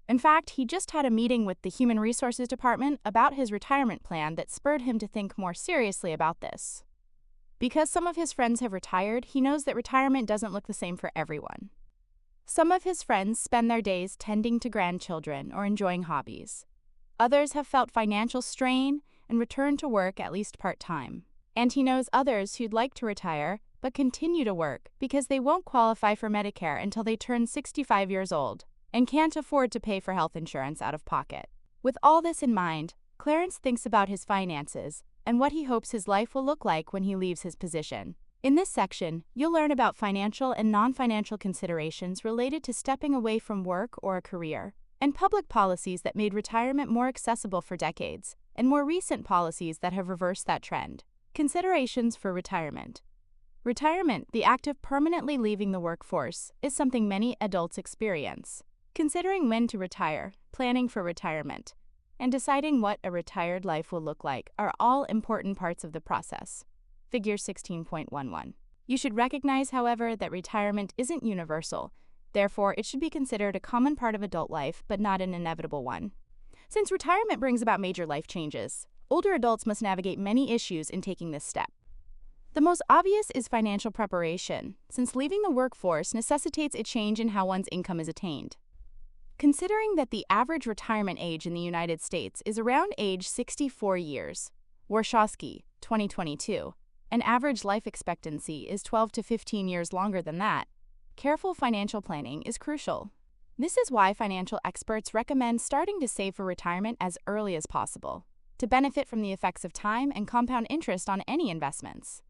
In fact, he just had a meeting with the Human Resources Department about his retirement plan that spurred him to think more seriously about this. Because some of his friends have retired, he knows that retirement doesn't look the same for everyone. Some of his friends spend their days tending to grandchildren or enjoying hobbies. Others have felt financial strain and returned to work at least part-time. And he knows others who'd like to retire but continue to work because they won't qualify for Medicare until they turn 65 years old and can't afford to pay for health insurance out of pocket. With all this in mind, Clarence thinks about his finances and what he hopes his life will look like when he leaves his position. In this section, you'll learn about financial and non-financial considerations related to stepping away from work or a career, and public policies that made retirement more accessible for decades, and more recent policies that have reversed that trend. Considerations for retirement. Retirement, the act of permanently leaving the workforce, is something many adults experience. Considering when to retire, planning for retirement, and deciding what a retired life will look like are all important parts of the process. Figure 16.11. You should recognize, however, that retirement isn't universal. Therefore, it should be considered a common part of adult life, but not an inevitable one. Since retirement brings about major life changes, older adults must navigate many issues in taking this step. The most obvious is financial preparation, since leaving the workforce necessitates a change in how one's income is attained. Considering that the average retirement age in the United States is around age 64 years, Warshawski, 2022, and average life expectancy is 12 to 15 years longer than that, careful financial planning is crucial. This is why financial experts recommend starting to save for retirement as early as possible, to benefit from the effects of time and compound interest on any investments.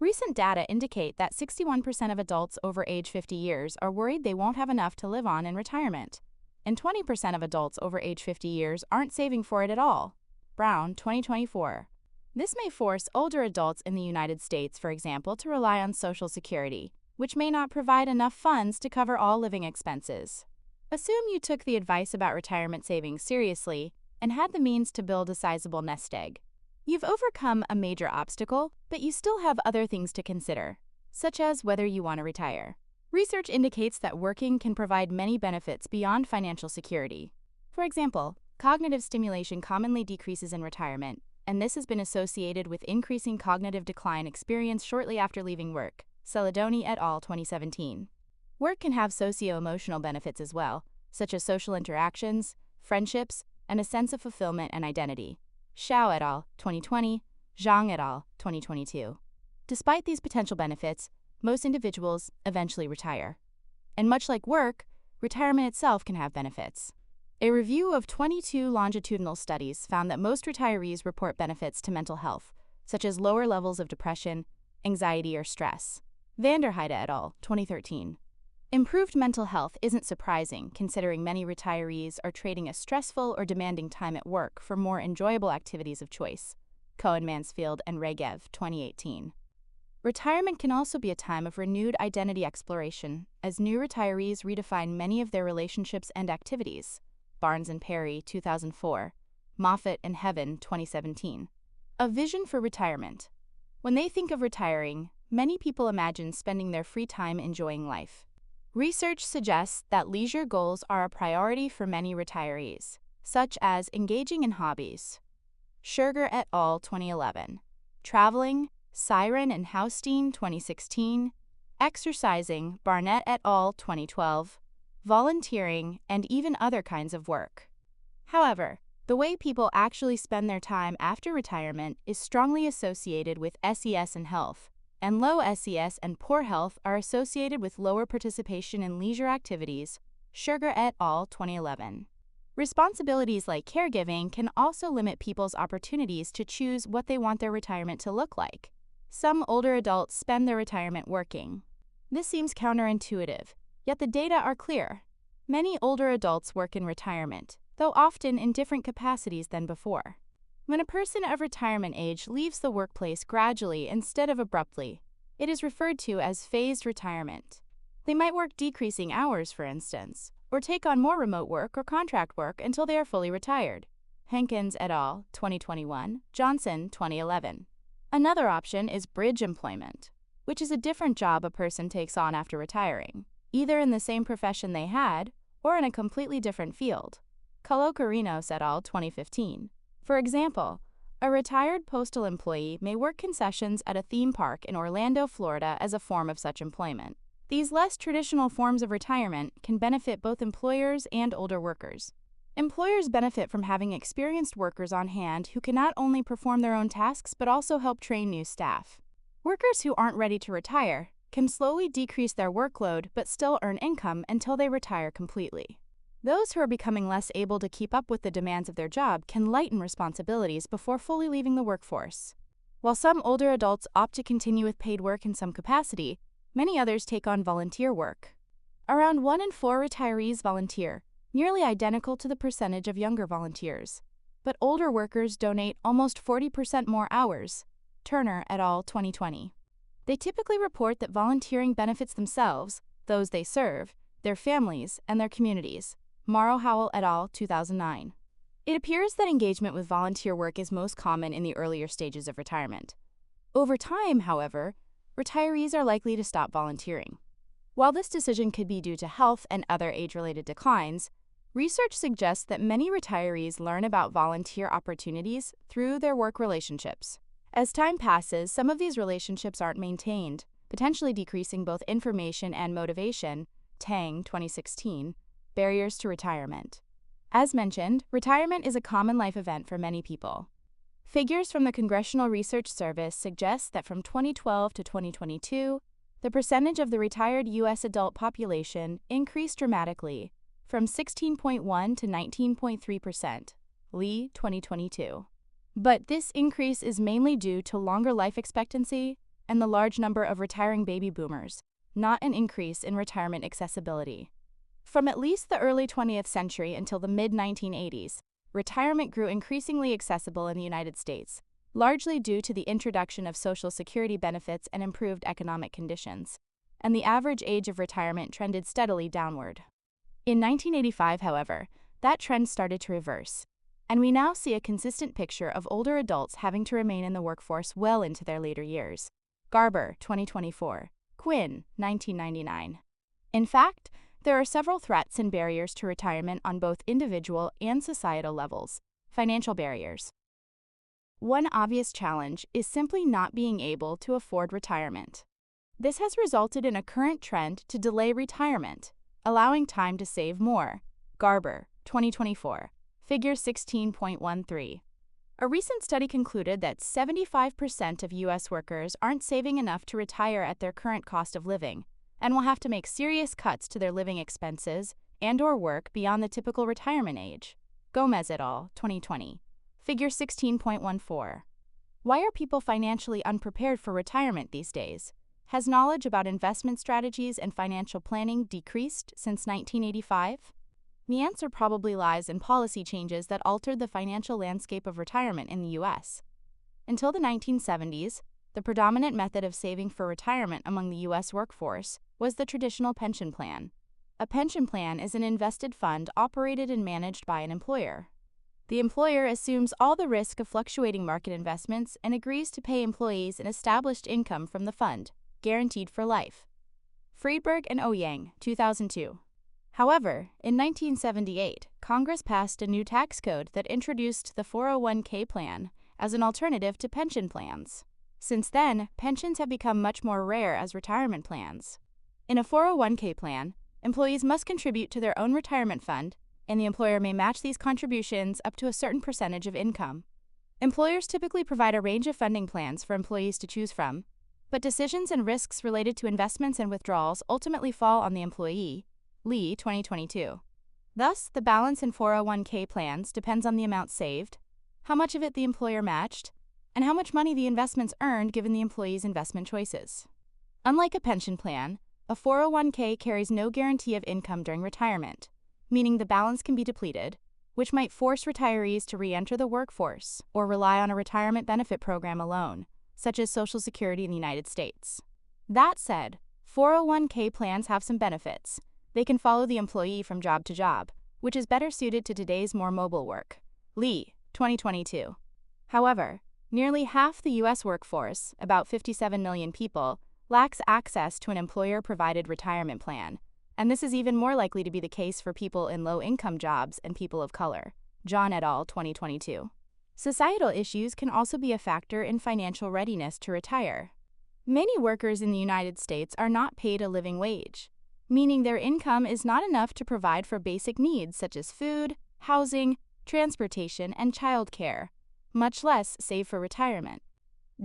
Recent data indicate that 61% of adults over age 50 years are worried they won't have enough to live on in retirement, and 20% of adults over age 50 years aren't saving for it at all. Brown, 2024. This may force older adults in the United States, for example, to rely on Social Security, which may not provide enough funds to cover all living expenses. Assume you took the advice about retirement savings seriously and had the means to build a sizable nest egg. You've overcome a major obstacle, but you still have other things to consider, such as whether you want to retire. Research indicates that working can provide many benefits beyond financial security. For example, cognitive stimulation commonly decreases in retirement, and this has been associated with increasing cognitive decline experienced shortly after leaving work. Celadoni et al., 2017. Work can have socio-emotional benefits as well, such as social interactions, friendships, and a sense of fulfillment and identity. Xiao et al., 2020, Zhang et al., 2022. Despite these potential benefits, most individuals eventually retire. And much like work, retirement itself can have benefits. A review of 22 longitudinal studies found that most retirees report benefits to mental health, such as lower levels of depression, anxiety, or stress. Vanderheide et al., 2013. Improved mental health isn't surprising, considering many retirees are trading a stressful or demanding time at work for more enjoyable activities of choice. Cohen-Mansfield and Regev, 2018. Retirement can also be a time of renewed identity exploration, as new retirees redefine many of their relationships and activities. Barnes and Perry, 2004. Moffat and Heaven, 2017. A vision for retirement. When they think of retiring, many people imagine spending their free time enjoying life. Research suggests that leisure goals are a priority for many retirees, such as engaging in hobbies. Scherger et al., 2011. Traveling, Siren and Haustein, 2016. Exercising, Barnett et al., 2012. Volunteering, and even other kinds of work. However, the way people actually spend their time after retirement is strongly associated with SES and health, and low SES and poor health are associated with lower participation in leisure activities. Scherger et al., 2011. Responsibilities like caregiving can also limit people's opportunities to choose what they want their retirement to look like. Some older adults spend their retirement working. This seems counterintuitive, yet the data are clear. Many older adults work in retirement, though often in different capacities than before. When a person of retirement age leaves the workplace gradually instead of abruptly, it is referred to as phased retirement. They might work decreasing hours, for instance, or take on more remote work or contract work until they are fully retired. Hankins et al., 2021, Johnson, 2011. Another option is bridge employment, which is a different job a person takes on after retiring, either in the same profession they had or in a completely different field. Kalokarinos et al., 2015. For example, a retired postal employee may work concessions at a theme park in Orlando, Florida as a form of such employment. These less traditional forms of retirement can benefit both employers and older workers. Employers benefit from having experienced workers on hand who can not only perform their own tasks but also help train new staff. Workers who aren't ready to retire can slowly decrease their workload but still earn income until they retire completely. Those who are becoming less able to keep up with the demands of their job can lighten responsibilities before fully leaving the workforce. While some older adults opt to continue with paid work in some capacity, many others take on volunteer work. Around 1 in 4 retirees volunteer, nearly identical to the percentage of younger volunteers. But older workers donate almost 40% more hours. Turner et al., 2020. They typically report that volunteering benefits themselves, those they serve, their families, and their communities. Morrow Howell et al., 2009. It appears that engagement with volunteer work is most common in the earlier stages of retirement. Over time, however, retirees are likely to stop volunteering. While this decision could be due to health and other age-related declines, research suggests that many retirees learn about volunteer opportunities through their work relationships. As time passes, some of these relationships aren't maintained, potentially decreasing both information and motivation. Tang, 2016. Barriers to retirement. As mentioned, retirement is a common life event for many people. Figures from the Congressional Research Service suggest that from 2012 to 2022, the percentage of the retired U.S. adult population increased dramatically, from 16.1 to 19.3%, Lee, 2022. But this increase is mainly due to longer life expectancy and the large number of retiring baby boomers, not an increase in retirement accessibility. From at least the early 20th century until the mid-1980s, retirement grew increasingly accessible in the United States, largely due to the introduction of Social Security benefits and improved economic conditions, and the average age of retirement trended steadily downward. In 1985, however, that trend started to reverse, and we now see a consistent picture of older adults having to remain in the workforce well into their later years. Garber, 2024. Quinn, 1999. In fact, there are several threats and barriers to retirement on both individual and societal levels. Financial barriers. One obvious challenge is simply not being able to afford retirement. This has resulted in a current trend to delay retirement, allowing time to save more. Garber, 2024. Figure 16.13. A recent study concluded that 75% of U.S. workers aren't saving enough to retire at their current cost of living, and will have to make serious cuts to their living expenses and/or work beyond the typical retirement age. Gomez et al., 2020. Figure 16.14. Why are people financially unprepared for retirement these days? Has knowledge about investment strategies and financial planning decreased since 1985? The answer probably lies in policy changes that altered the financial landscape of retirement in the U.S. Until the 1970s, the predominant method of saving for retirement among the U.S. workforce was the traditional pension plan. A pension plan is an invested fund operated and managed by an employer. The employer assumes all the risk of fluctuating market investments and agrees to pay employees an established income from the fund, guaranteed for life. Friedberg and Ouyang, 2002. However, in 1978, Congress passed a new tax code that introduced the 401k plan as an alternative to pension plans. Since then, pensions have become much more rare as retirement plans. In a 401k plan, employees must contribute to their own retirement fund, and the employer may match these contributions up to a certain percentage of income. Employers typically provide a range of funding plans for employees to choose from, but decisions and risks related to investments and withdrawals ultimately fall on the employee. Lee, 2022. Thus, the balance in 401k plans depends on the amount saved, how much of it the employer matched, and how much money the investments earned given the employee's investment choices. Unlike a pension plan, a 401k carries no guarantee of income during retirement, meaning the balance can be depleted, which might force retirees to re-enter the workforce or rely on a retirement benefit program alone, such as Social Security in the United States. That said, 401k plans have some benefits. They can follow the employee from job to job, which is better suited to today's more mobile work. Lee, 2022. However, nearly half the U.S. workforce, about 57 million people, lacks access to an employer-provided retirement plan, and this is even more likely to be the case for people in low-income jobs and people of color. John et al., 2022. Societal issues can also be a factor in financial readiness to retire. Many workers in the United States are not paid a living wage, meaning their income is not enough to provide for basic needs such as food, housing, transportation, and childcare, much less save for retirement.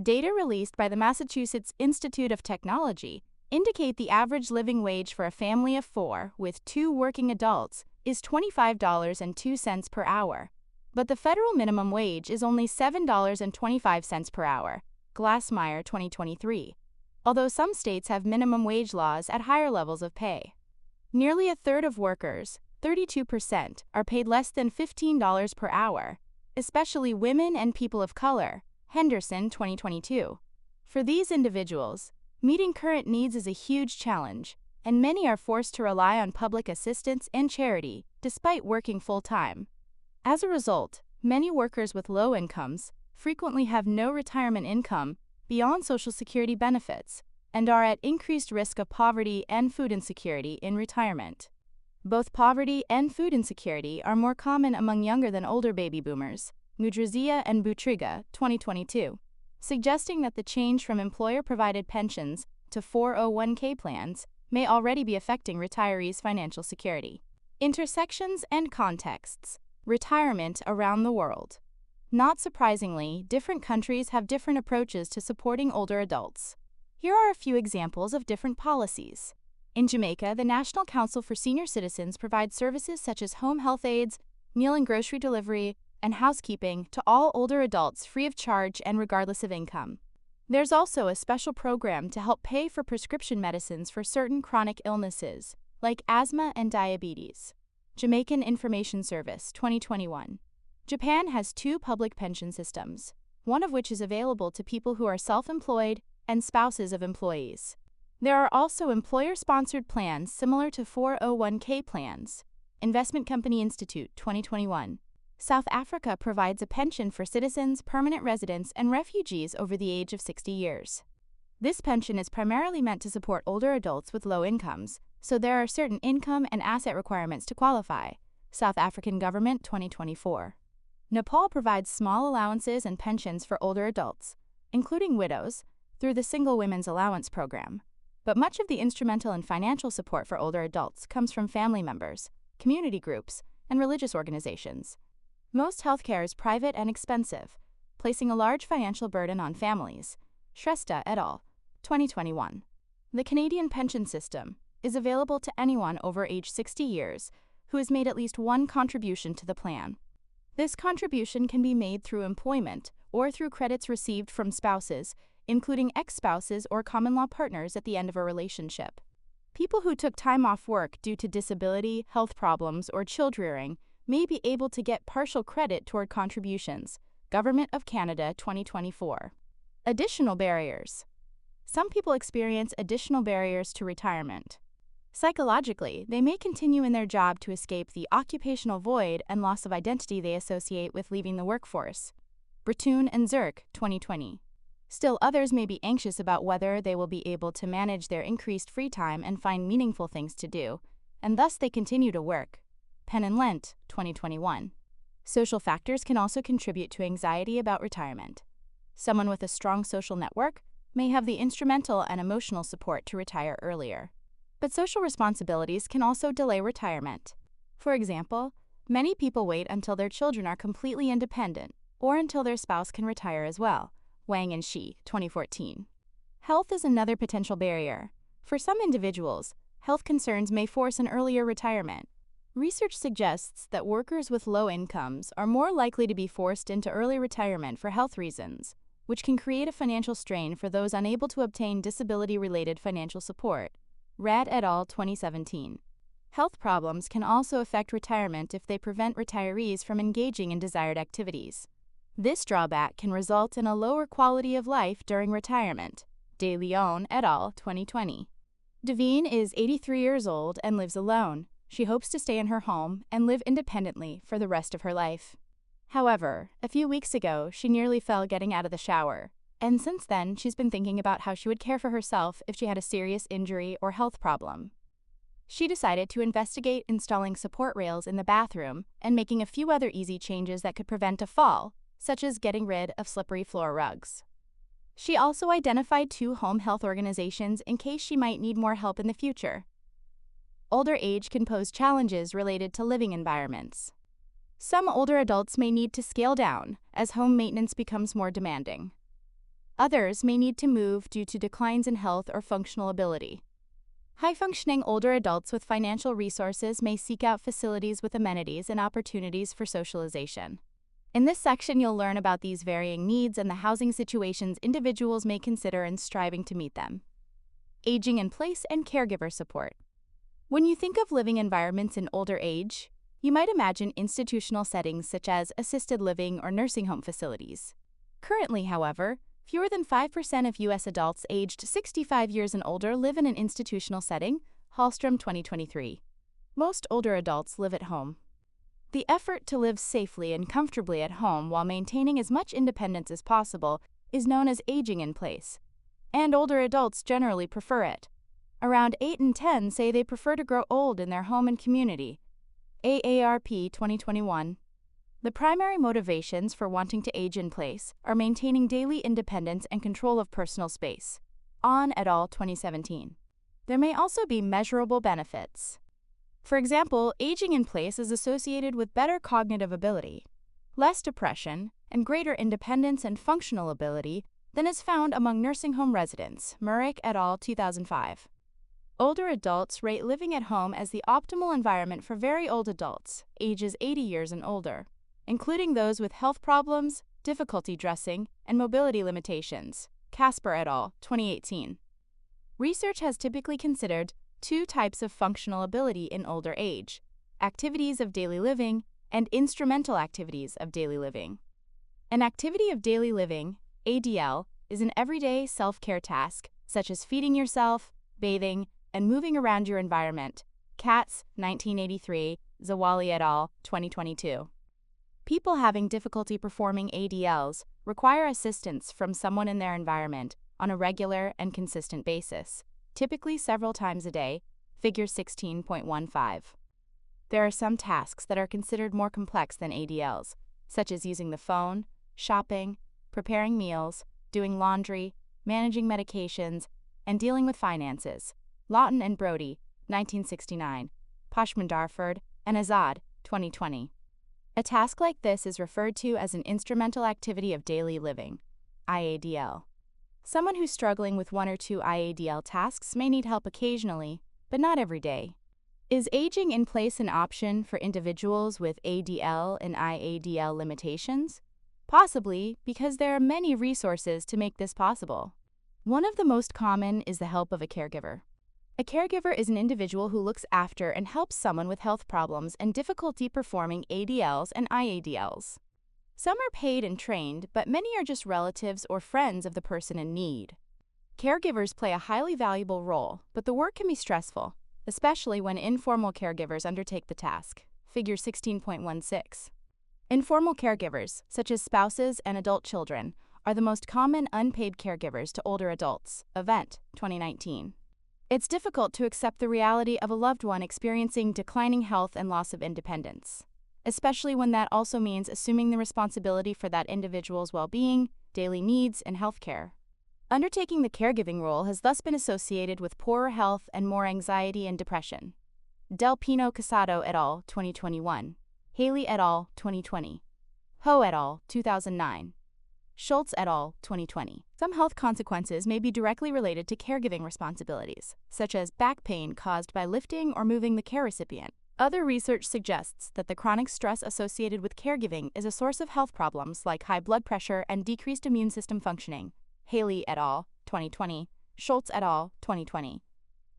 Data released by the Massachusetts Institute of Technology indicate the average living wage for a family of 4 with 2 working adults is $25.02 per hour, but the federal minimum wage is only $7.25 per hour, Glassmeyer, 2023. Although some states have minimum wage laws at higher levels of pay. Nearly a third of workers, 32%, are paid less than $15 per hour, especially women and people of color. Henderson, 2022. For these individuals, meeting current needs is a huge challenge, and many are forced to rely on public assistance and charity despite working full-time. As a result, many workers with low incomes frequently have no retirement income beyond Social Security benefits and are at increased risk of poverty and food insecurity in retirement. Both poverty and food insecurity are more common among younger than older baby boomers, Mudrizia and Butriga, 2022, suggesting that the change from employer-provided pensions to 401k plans may already be affecting retirees' financial security. Intersections and contexts. Retirement around the world. Not surprisingly, different countries have different approaches to supporting older adults. Here are a few examples of different policies. In Jamaica, the National Council for Senior Citizens provides services such as home health aides, meal and grocery delivery, and housekeeping to all older adults free of charge and regardless of income. There's also a special program to help pay for prescription medicines for certain chronic illnesses, like asthma and diabetes. Jamaican Information Service, 2021. Japan has two public pension systems, one of which is available to people who are self-employed and spouses of employees. There are also employer-sponsored plans similar to 401k plans. Investment Company Institute, 2021. South Africa provides a pension for citizens, permanent residents, and refugees over the age of 60 years. This pension is primarily meant to support older adults with low incomes, so there are certain income and asset requirements to qualify. South African Government, 2024. Nepal provides small allowances and pensions for older adults, including widows, through the Single Women's Allowance Program. But much of the instrumental and financial support for older adults comes from family members, community groups, and religious organizations. Most healthcare is private and expensive, placing a large financial burden on families. Shrestha et al., 2021. The Canadian pension system is available to anyone over age 60 years who has made at least one contribution to the plan. This contribution can be made through employment or through credits received from spouses, including ex-spouses or common-law partners at the end of a relationship. People who took time off work due to disability, health problems, or child-rearing may be able to get partial credit toward contributions. Government of Canada, 2024. Additional barriers. Some people experience additional barriers to retirement. Psychologically, they may continue in their job to escape the occupational void and loss of identity they associate with leaving the workforce. Bratoon and Zirk, 2020. Still, others may be anxious about whether they will be able to manage their increased free time and find meaningful things to do, and thus they continue to work. Penn and Lent, 2021. Social factors can also contribute to anxiety about retirement. Someone with a strong social network may have the instrumental and emotional support to retire earlier. But social responsibilities can also delay retirement. For example, many people wait until their children are completely independent or until their spouse can retire as well. Wang and Shi, 2014. Health is another potential barrier. For some individuals, health concerns may force an earlier retirement. Research suggests that workers with low incomes are more likely to be forced into early retirement for health reasons, which can create a financial strain for those unable to obtain disability-related financial support. Rad et al., 2017. Health problems can also affect retirement if they prevent retirees from engaging in desired activities. This drawback can result in a lower quality of life during retirement. De Leon et al., 2020. Devine is 83 years old and lives alone. She hopes to stay in her home and live independently for the rest of her life. However, a few weeks ago, she nearly fell getting out of the shower, and since then, she's been thinking about how she would care for herself if she had a serious injury or health problem. She decided to investigate installing support rails in the bathroom and making a few other easy changes that could prevent a fall, such as getting rid of slippery floor rugs. She also identified 2 home health organizations in case she might need more help in the future. Older age can pose challenges related to living environments. Some older adults may need to scale down as home maintenance becomes more demanding. Others may need to move due to declines in health or functional ability. High-functioning older adults with financial resources may seek out facilities with amenities and opportunities for socialization. In this section, you'll learn about these varying needs and the housing situations individuals may consider in striving to meet them. Aging in place and caregiver support. When you think of living environments in older age, you might imagine institutional settings such as assisted living or nursing home facilities. Currently, however, fewer than 5% of U.S. adults aged 65 years and older live in an institutional setting. Hallstrom, 2023. Most older adults live at home. The effort to live safely and comfortably at home while maintaining as much independence as possible is known as aging in place, and older adults generally prefer it. Around 8 in 10 say they prefer to grow old in their home and community. AARP 2021. The primary motivations for wanting to age in place are maintaining daily independence and control of personal space. On et al. 2017. There may also be measurable benefits. For example, aging in place is associated with better cognitive ability, less depression, and greater independence and functional ability than is found among nursing home residents. Murick et al. 2005. Older adults rate living at home as the optimal environment for very old adults, ages 80 years and older, including those with health problems, difficulty dressing, and mobility limitations. Casper et al., 2018. Research has typically considered two types of functional ability in older age: activities of daily living and instrumental activities of daily living. An activity of daily living, ADL, is an everyday self-care task, such as feeding yourself, bathing, and moving around your environment. Katz, 1983, Zawali et al., 2022. People having difficulty performing ADLs require assistance from someone in their environment on a regular and consistent basis, typically several times a day, figure 16.15. There are some tasks that are considered more complex than ADLs, such as using the phone, shopping, preparing meals, doing laundry, managing medications, and dealing with finances. Lawton and Brody, 1969, Pashman Darford, and Azad, 2020. A task like this is referred to as an instrumental activity of daily living, IADL. Someone who's struggling with one or two IADL tasks may need help occasionally, but not every day. Is aging in place an option for individuals with ADL and IADL limitations? Possibly, because there are many resources to make this possible. One of the most common is the help of a caregiver. A caregiver is an individual who looks after and helps someone with health problems and difficulty performing ADLs and IADLs. Some are paid and trained, but many are just relatives or friends of the person in need. Caregivers play a highly valuable role, but the work can be stressful, especially when informal caregivers undertake the task. Figure 16.16. Informal caregivers, such as spouses and adult children, are the most common unpaid caregivers to older adults. Event, 2019. It's difficult to accept the reality of a loved one experiencing declining health and loss of independence, especially when that also means assuming the responsibility for that individual's well-being, daily needs, and health care. Undertaking the caregiving role has thus been associated with poorer health and more anxiety and depression. Del Pino Casado et al., 2021. Haley et al., 2020. Ho et al., 2009. Schultz et al., 2020. Some health consequences may be directly related to caregiving responsibilities, such as back pain caused by lifting or moving the care recipient. Other research suggests that the chronic stress associated with caregiving is a source of health problems like high blood pressure and decreased immune system functioning. Haley et al., 2020. Schultz et al., 2020.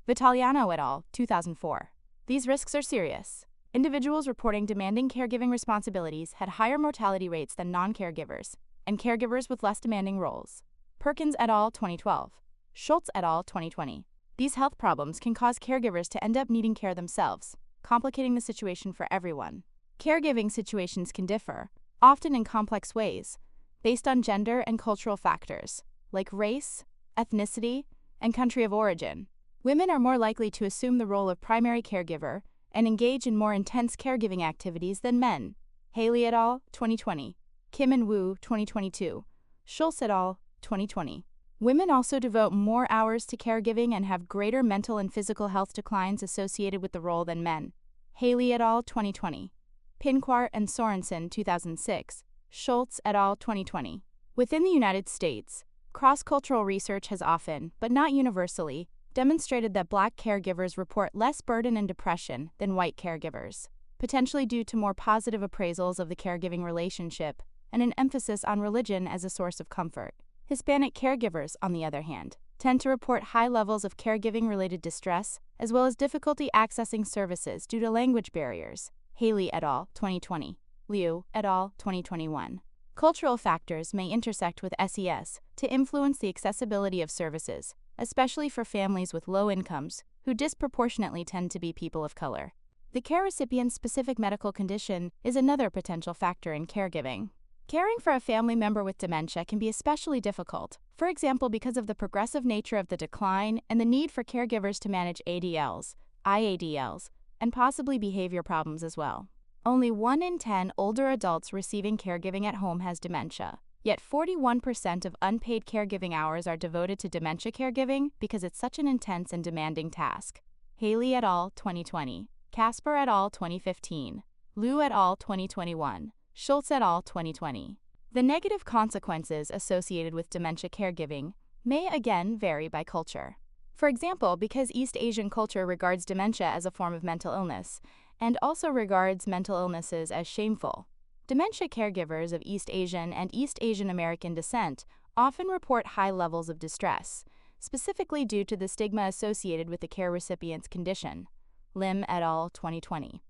Vitaliano et al., 2004. These risks are serious. Individuals reporting demanding caregiving responsibilities had higher mortality rates than non-caregivers, and caregivers with less demanding roles. Perkins et al., 2012. Schultz et al., 2020. These health problems can cause caregivers to end up needing care themselves, complicating the situation for everyone. Caregiving situations can differ, often in complex ways, based on gender and cultural factors, like race, ethnicity, and country of origin. Women are more likely to assume the role of primary caregiver and engage in more intense caregiving activities than men. Haley et al., 2020. Kim and Wu, 2022. Schultz et al., 2020. Women also devote more hours to caregiving and have greater mental and physical health declines associated with the role than men. Haley et al., 2020. Pinquart and Sorensen, 2006. Schultz et al., 2020. Within the United States, cross-cultural research has often, but not universally, demonstrated that Black caregivers report less burden and depression than white caregivers, potentially due to more positive appraisals of the caregiving relationship and an emphasis on religion as a source of comfort. Hispanic caregivers, on the other hand, tend to report high levels of caregiving-related distress, as well as difficulty accessing services due to language barriers. Haley et al., 2020. Liu et al., 2021. Cultural factors may intersect with SES to influence the accessibility of services, especially for families with low incomes, who disproportionately tend to be people of color. The care recipient's specific medical condition is another potential factor in caregiving. Caring for a family member with dementia can be especially difficult, for example because of the progressive nature of the decline and the need for caregivers to manage ADLs, IADLs, and possibly behavior problems as well. Only 1 in 10 older adults receiving caregiving at home has dementia, yet 41% of unpaid caregiving hours are devoted to dementia caregiving because it's such an intense and demanding task. Haley et al., 2020. Casper et al., 2015. Liu et al., 2021. Schultz et al., 2020. The negative consequences associated with dementia caregiving may again vary by culture. For example, because East Asian culture regards dementia as a form of mental illness, and also regards mental illnesses as shameful. Dementia caregivers of East Asian and East Asian American descent often report high levels of distress, specifically due to the stigma associated with the care recipient's condition. Lim et al., 2020.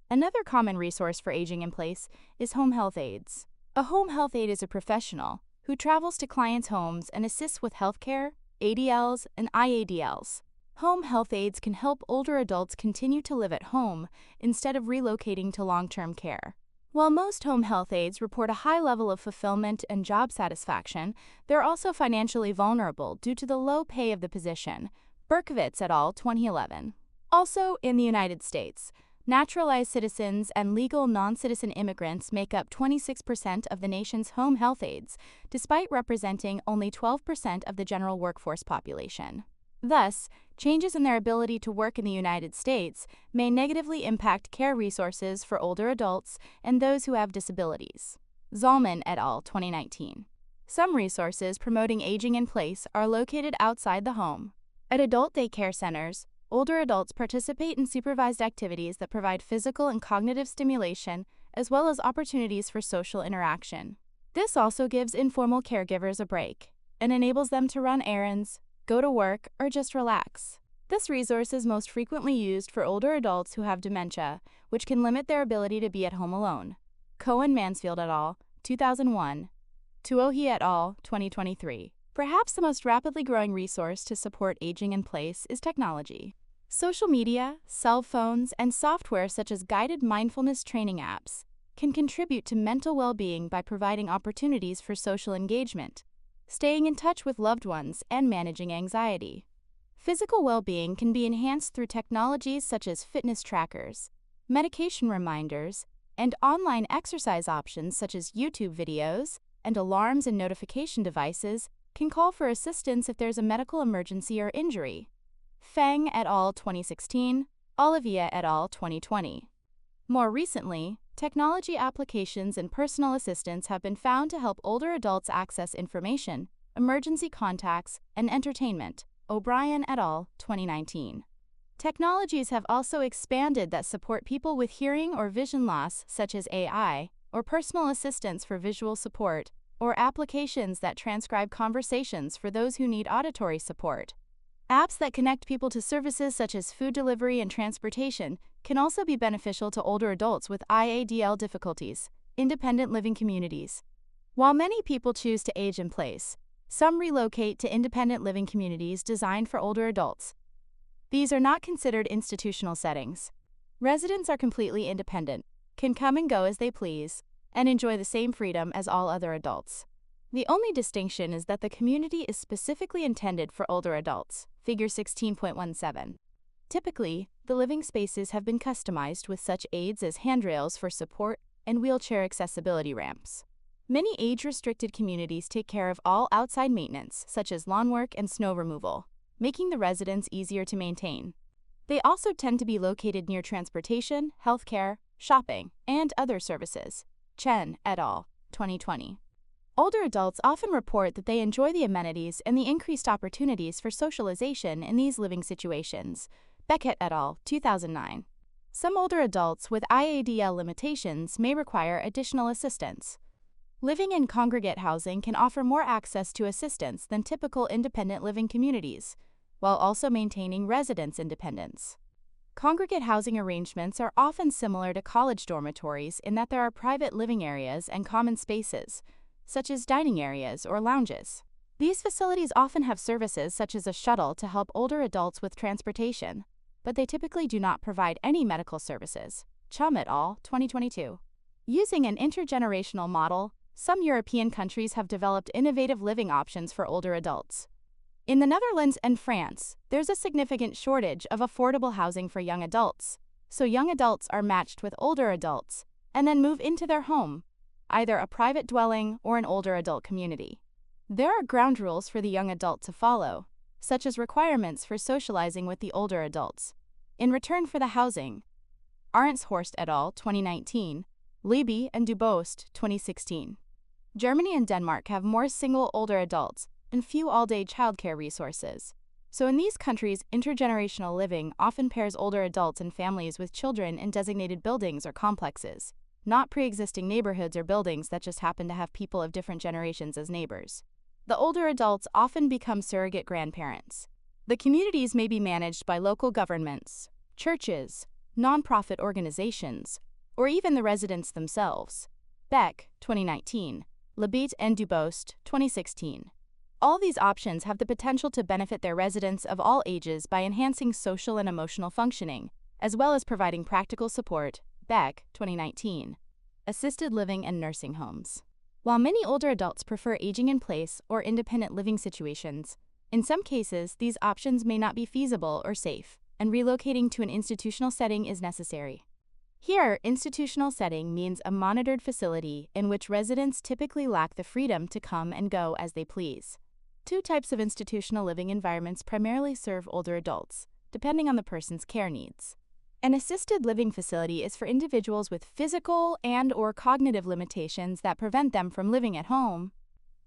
Another common resource for aging in place is home health aides. A home health aide is a professional who travels to clients' homes and assists with healthcare, ADLs, and IADLs. Home health aides can help older adults continue to live at home instead of relocating to long-term care. While most home health aides report a high level of fulfillment and job satisfaction, they're also financially vulnerable due to the low pay of the position. Berkowitz et al., 2011. Also, in the United States, naturalized citizens and legal non-citizen immigrants make up 26% of the nation's home health aides, despite representing only 12% of the general workforce population. Thus, changes in their ability to work in the United States may negatively impact care resources for older adults and those who have disabilities. Zalman et al., 2019. Some resources promoting aging in place are located outside the home. At adult daycare centers, older adults participate in supervised activities that provide physical and cognitive stimulation, as well as opportunities for social interaction. This also gives informal caregivers a break and enables them to run errands, go to work, or just relax. This resource is most frequently used for older adults who have dementia, which can limit their ability to be at home alone. Cohen-Mansfield et al., 2001. Tuohy et al., 2023. Perhaps the most rapidly growing resource to support aging in place is technology. Social media, cell phones, and software such as guided mindfulness training apps can contribute to mental well-being by providing opportunities for social engagement, staying in touch with loved ones, and managing anxiety. Physical well-being can be enhanced through technologies such as fitness trackers, medication reminders, and online exercise options such as YouTube videos, and alarms and notification devices can call for assistance if there's a medical emergency or injury. Feng et al., 2016, Olivia et al., 2020. More recently, technology applications and personal assistants have been found to help older adults access information, emergency contacts, and entertainment. O'Brien et al., 2019. Technologies have also expanded that support people with hearing or vision loss, such as AI, or personal assistants for visual support, or applications that transcribe conversations for those who need auditory support. Apps that connect people to services such as food delivery and transportation can also be beneficial to older adults with IADL difficulties, independent living communities. While many people choose to age in place, some relocate to independent living communities designed for older adults. These are not considered institutional settings. Residents are completely independent, can come and go as they please, and enjoy the same freedom as all other adults. The only distinction is that the community is specifically intended for older adults. Figure 16.17. Typically, the living spaces have been customized with such aids as handrails for support and wheelchair accessibility ramps. Many age-restricted communities take care of all outside maintenance, such as lawn work and snow removal, making the residents easier to maintain. They also tend to be located near transportation, healthcare, shopping, and other services. Chen et al., 2020. Older adults often report that they enjoy the amenities and the increased opportunities for socialization in these living situations. Beckett et al., 2009. Some older adults with IADL limitations may require additional assistance. Living in congregate housing can offer more access to assistance than typical independent living communities, while also maintaining residents' independence. Congregate housing arrangements are often similar to college dormitories in that there are private living areas and common spaces, such as dining areas or lounges. These facilities often have services such as a shuttle to help older adults with transportation, but they typically do not provide any medical services. Chum et al., 2022. Using an intergenerational model, some European countries have developed innovative living options for older adults. In the Netherlands and France, there's a significant shortage of affordable housing for young adults, so young adults are matched with older adults and then move into their home, either a private dwelling or an older adult community. There are ground rules for the young adult to follow, such as requirements for socializing with the older adults. In return for the housing. Arendtshorst et al., 2019, Leiby and Dubost, 2016. Germany and Denmark have more single older adults and few all-day childcare resources. So in these countries, intergenerational living often pairs older adults and families with children in designated buildings or complexes, not pre-existing neighborhoods or buildings that just happen to have people of different generations as neighbors. The older adults often become surrogate grandparents. The communities may be managed by local governments, churches, nonprofit organizations, or even the residents themselves. Beck, 2019. Labite and Dubost, 2016. All these options have the potential to benefit their residents of all ages by enhancing social and emotional functioning, as well as providing practical support. Beck, 2019. Assisted living and nursing homes. While many older adults prefer aging in place or independent living situations, in some cases these options may not be feasible or safe, and relocating to an institutional setting is necessary. Here, institutional setting means a monitored facility in which residents typically lack the freedom to come and go as they please. Two types of institutional living environments primarily serve older adults, depending on the person's care needs. An assisted living facility is for individuals with physical and/or cognitive limitations that prevent them from living at home.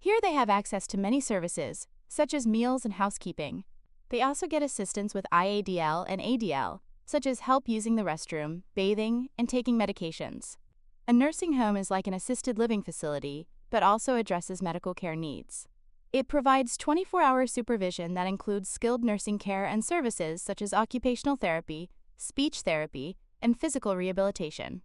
Here they have access to many services, such as meals and housekeeping. They also get assistance with IADL and ADL, such as help using the restroom, bathing, and taking medications. A nursing home is like an assisted living facility, but also addresses medical care needs. It provides 24-hour supervision that includes skilled nursing care and services such as occupational therapy, speech therapy, and physical rehabilitation.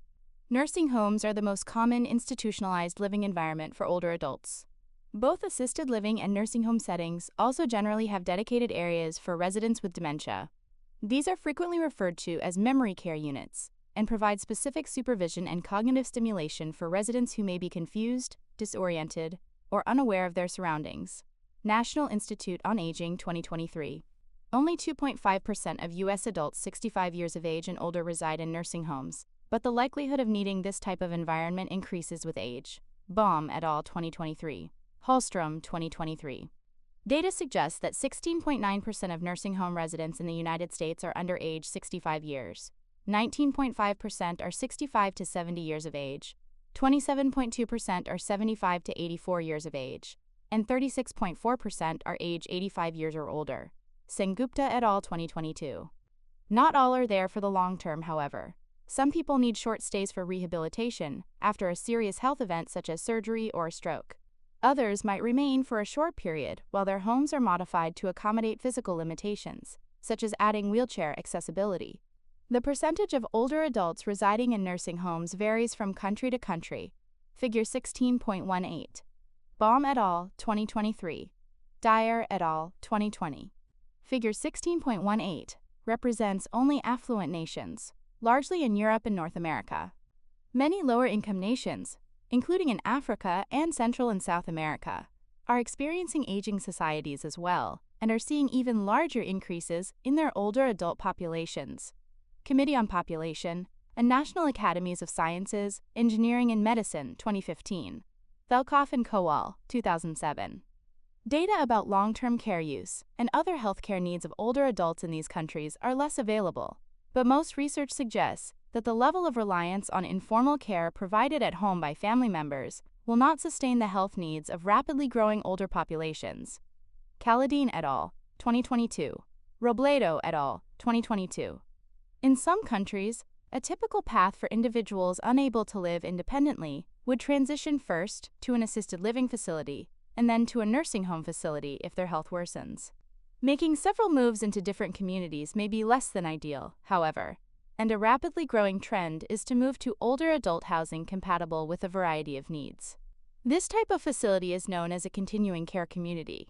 Nursing homes are the most common institutionalized living environment for older adults. Both assisted living and nursing home settings also generally have dedicated areas for residents with dementia. These are frequently referred to as memory care units and provide specific supervision and cognitive stimulation for residents who may be confused, disoriented, or unaware of their surroundings. National Institute on Aging 2023. Only 2.5% of U.S. adults 65 years of age and older reside in nursing homes, but the likelihood of needing this type of environment increases with age. Baum et al. 2023. Hallstrom 2023. Data suggests that 16.9% of nursing home residents in the United States are under age 65 years. 19.5% are 65 to 70 years of age. 27.2% are 75 to 84 years of age, and 36.4% are age 85 years or older. Sengupta et al. 2022. Not all are there for the long term, however. Some people need short stays for rehabilitation after a serious health event such as surgery or a stroke. Others might remain for a short period while their homes are modified to accommodate physical limitations, such as adding wheelchair accessibility. The percentage of older adults residing in nursing homes varies from country to country. Figure 16.18. Baum et al. 2023. Dyer et al. 2020. Figure 16.18 represents only affluent nations, largely in Europe and North America. Many lower-income nations, including in Africa and Central and South America, are experiencing aging societies as well and are seeing even larger increases in their older adult populations. Committee on Population and National Academies of Sciences, Engineering and Medicine 2015. Thelkoff and Kowal 2007. Data about long-term care use and other healthcare needs of older adults in these countries are less available, but most research suggests that the level of reliance on informal care provided at home by family members will not sustain the health needs of rapidly growing older populations. Calladine et al. 2022. Robledo et al. 2022. In some countries, a typical path for individuals unable to live independently would transition first to an assisted living facility and then to a nursing home facility if their health worsens. Making several moves into different communities may be less than ideal, however, and a rapidly growing trend is to move to older adult housing compatible with a variety of needs. This type of facility is known as a continuing care community.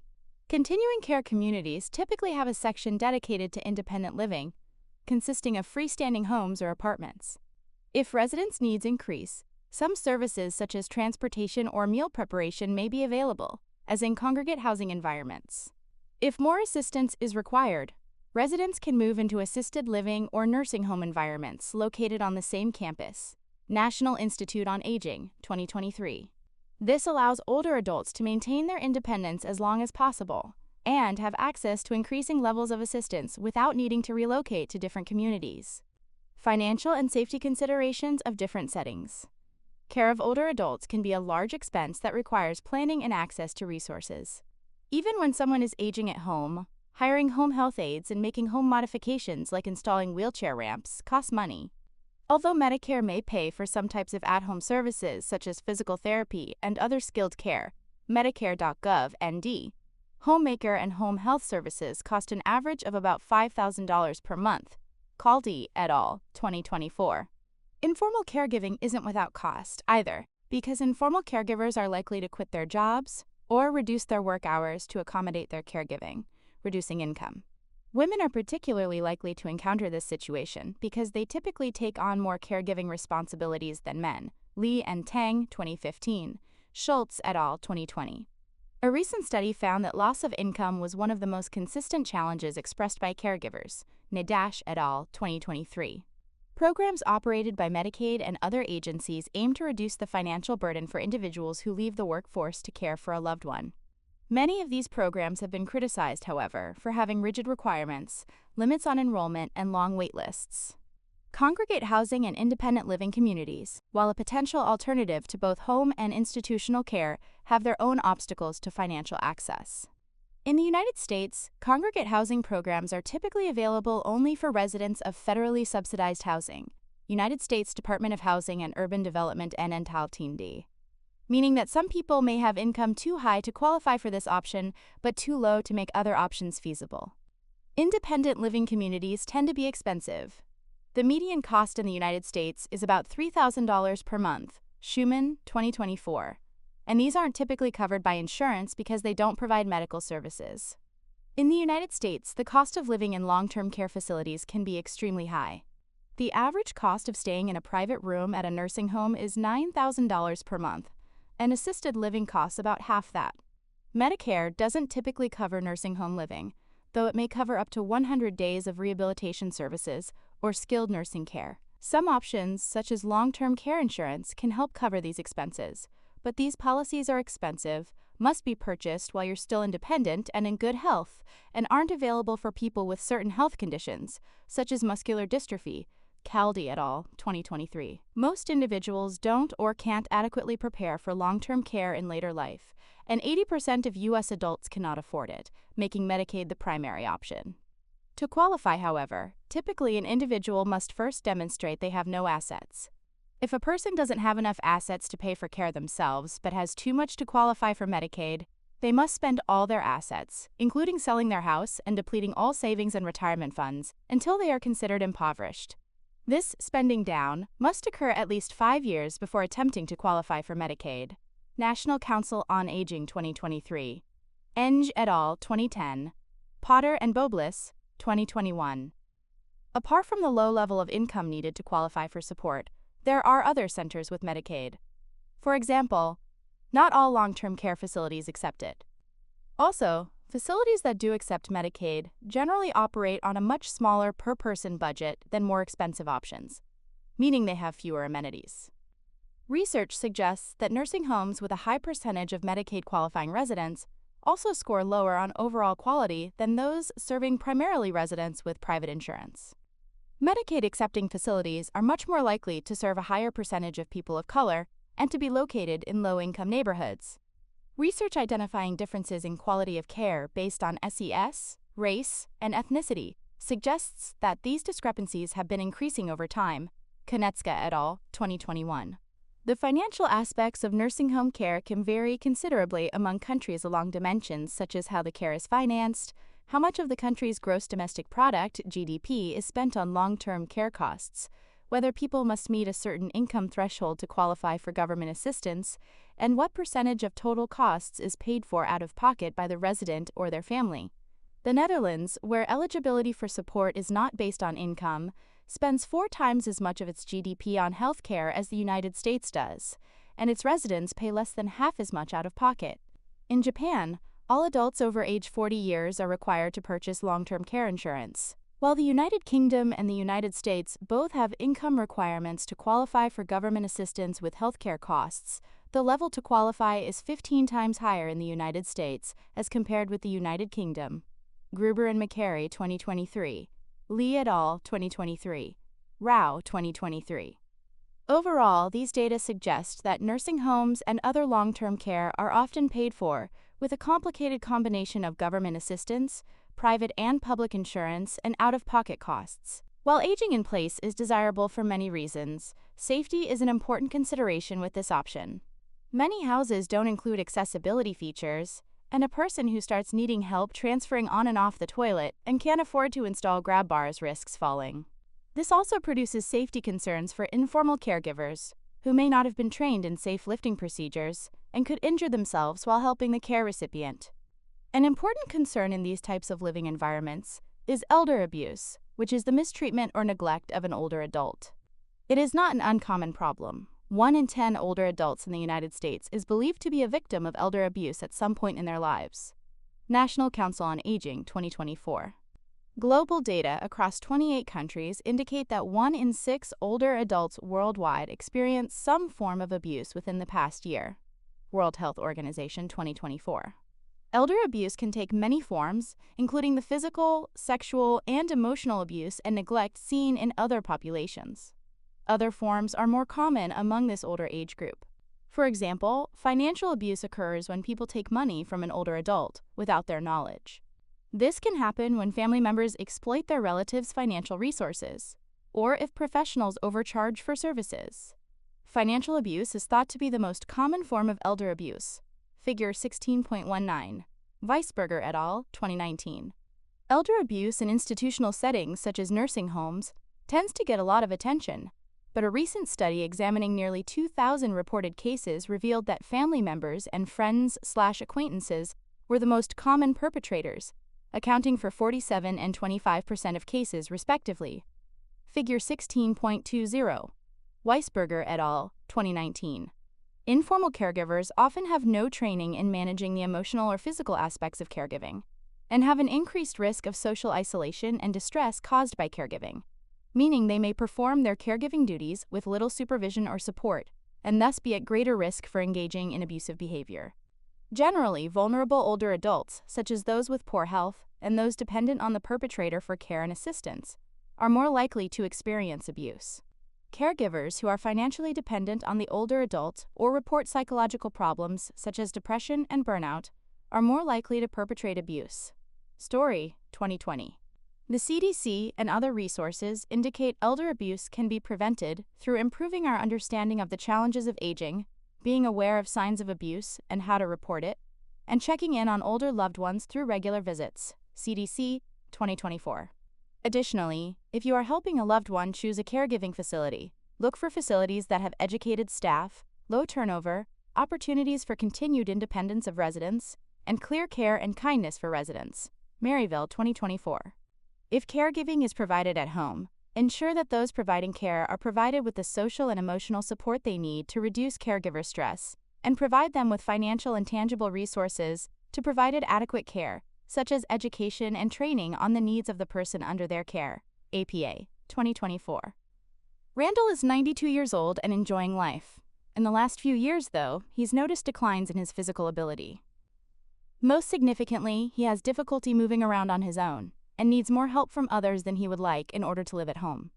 Continuing care communities typically have a section dedicated to independent living, consisting of freestanding homes or apartments. If residents' needs increase, some services such as transportation or meal preparation may be available, as in congregate housing environments. If more assistance is required, residents can move into assisted living or nursing home environments located on the same campus. National Institute on Aging, 2023. This allows older adults to maintain their independence as long as possible and have access to increasing levels of assistance without needing to relocate to different communities. Financial and safety considerations of different settings. Care of older adults can be a large expense that requires planning and access to resources. Even when someone is aging at home, Hiring home health aides and making home modifications like installing wheelchair ramps costs money. Although Medicare may pay for some types of at-home services such as physical therapy and other skilled care, Medicare.gov ND, homemaker and home health services cost an average of about $5,000 per month. Caldi et al., 2024. Informal caregiving isn't without cost either, because informal caregivers are likely to quit their jobs or reduce their work hours to accommodate their caregiving, reducing income. Women are particularly likely to encounter this situation because they typically take on more caregiving responsibilities than men. Lee and Tang, 2015. Schultz et al., 2020. A recent study found that loss of income was one of the most consistent challenges expressed by caregivers. Nadash et al., 2023. Programs operated by Medicaid and other agencies aim to reduce the financial burden for individuals who leave the workforce to care for a loved one. Many of these programs have been criticized, however, for having rigid requirements, limits on enrollment, and long wait lists. Congregate housing and independent living communities, while a potential alternative to both home and institutional care, have their own obstacles to financial access. In the United States, congregate housing programs are typically available only for residents of federally subsidized housing, United States Department of Housing and Urban Development NNTD, meaning that some people may have income too high to qualify for this option, but too low to make other options feasible. Independent living communities tend to be expensive. The median cost in the United States is about $3,000 per month, Schumann, 2024, and these aren't typically covered by insurance because they don't provide medical services. In the United States, the cost of living in long-term care facilities can be extremely high. The average cost of staying in a private room at a nursing home is $9,000 per month, and assisted living costs about half that. Medicare doesn't typically cover nursing home living, though it may cover up to 100 days of rehabilitation services or skilled nursing care. Some options, such as long-term care insurance, can help cover these expenses, but these policies are expensive, must be purchased while you're still independent and in good health, and aren't available for people with certain health conditions, such as muscular dystrophy, Caldi et al., 2023. Most individuals don't or can't adequately prepare for long-term care in later life, and 80% of U.S. adults cannot afford it, making Medicaid the primary option. To qualify, however, typically an individual must first demonstrate they have no assets. If a person doesn't have enough assets to pay for care themselves but has too much to qualify for Medicaid, they must spend all their assets, including selling their house and depleting all savings and retirement funds, until they are considered impoverished. This spending down must occur at least 5 years before attempting to qualify for Medicaid. National Council on Aging 2023. Eng et al. 2010. Potter and Boblis, 2021. Apart from the low level of income needed to qualify for support, there are other centers with Medicaid. For example, not all long-term care facilities accept it. Also, facilities that do accept Medicaid generally operate on a much smaller per-person budget than more expensive options, meaning they have fewer amenities. Research suggests that nursing homes with a high percentage of Medicaid-qualifying residents also score lower on overall quality than those serving primarily residents with private insurance. Medicaid-accepting facilities are much more likely to serve a higher percentage of people of color and to be located in low-income neighborhoods. Research identifying differences in quality of care based on SES, race, and ethnicity suggests that these discrepancies have been increasing over time. Konetska et al., 2021. The financial aspects of nursing home care can vary considerably among countries along dimensions such as how the care is financed, how much of the country's gross domestic product, GDP, is spent on long-term care costs, whether people must meet a certain income threshold to qualify for government assistance, and what percentage of total costs is paid for out of pocket by the resident or their family. The Netherlands, where eligibility for support is not based on income, spends 4 times as much of its GDP on health care as the United States does, and its residents pay less than half as much out of pocket. In Japan, all adults over age 40 years are required to purchase long-term care insurance. While the United Kingdom and the United States both have income requirements to qualify for government assistance with healthcare costs, the level to qualify is 15 times higher in the United States as compared with the United Kingdom. Gruber and McCary, 2023. Lee et al., 2023. Rao, 2023. Overall, these data suggest that nursing homes and other long-term care are often paid for with a complicated combination of government assistance, private and public insurance, and out-of-pocket costs. While aging in place is desirable for many reasons, safety is an important consideration with this option. Many houses don't include accessibility features, and a person who starts needing help transferring on and off the toilet and can't afford to install grab bars risks falling. This also produces safety concerns for informal caregivers, who may not have been trained in safe lifting procedures and could injure themselves while helping the care recipient. An important concern in these types of living environments is elder abuse, which is the mistreatment or neglect of an older adult. It is not an uncommon problem. 1 in 10 older adults in the United States is believed to be a victim of elder abuse at some point in their lives. National Council on Aging, 2024. Global data across 28 countries indicate that 1 in 6 older adults worldwide experience some form of abuse within the past year. World Health Organization, 2024. Elder abuse can take many forms, including the physical, sexual, and emotional abuse and neglect seen in other populations. Other forms are more common among this older age group. For example, financial abuse occurs when people take money from an older adult without their knowledge. This can happen when family members exploit their relatives' financial resources, or if professionals overcharge for services. Financial abuse is thought to be the most common form of elder abuse. Figure 16.19. Weisberger et al., 2019. Elder abuse in institutional settings such as nursing homes tends to get a lot of attention, but a recent study examining nearly 2,000 reported cases revealed that family members and friends/acquaintances were the most common perpetrators, accounting for 47% and 25% of cases respectively. Figure 16.20. Weisberger et al., 2019. Informal caregivers often have no training in managing the emotional or physical aspects of caregiving, and have an increased risk of social isolation and distress caused by caregiving, meaning they may perform their caregiving duties with little supervision or support, and thus be at greater risk for engaging in abusive behavior. Generally, vulnerable older adults, such as those with poor health and those dependent on the perpetrator for care and assistance, are more likely to experience abuse. Caregivers who are financially dependent on the older adult or report psychological problems such as depression and burnout are more likely to perpetrate abuse. Story 2020. The CDC and other resources indicate elder abuse can be prevented through improving our understanding of the challenges of aging, being aware of signs of abuse and how to report it, and checking in on older loved ones through regular visits. CDC 2024. Additionally, if you are helping a loved one choose a caregiving facility, look for facilities that have educated staff, low turnover, opportunities for continued independence of residents, and clear care and kindness for residents. Maryville 2024. If caregiving is provided at home, ensure that those providing care are provided with the social and emotional support they need to reduce caregiver stress, and provide them with financial and tangible resources to provide adequate care, such as education and training on the needs of the person under their care. APA 2024. Randall is 92 years old and enjoying life. In the last few years, though, he's noticed declines in his physical ability. Most significantly, he has difficulty moving around on his own, and needs more help from others than he would like in order to live at home.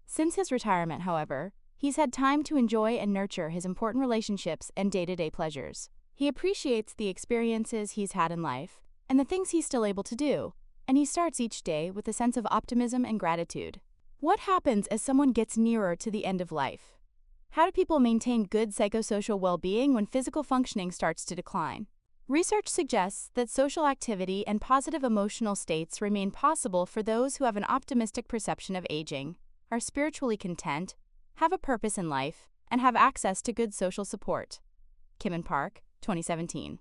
Since his retirement, however, he's had time to enjoy and nurture his important relationships and day-to-day pleasures. He appreciates the experiences he's had in life and the things he's still able to do, and he starts each day with a sense of optimism and gratitude. What happens as someone gets nearer to the end of life? How do people maintain good psychosocial well-being when physical functioning starts to decline? Research suggests that social activity and positive emotional states remain possible for those who have an optimistic perception of aging, are spiritually content, have a purpose in life, and have access to good social support. Kim and Park, 2017.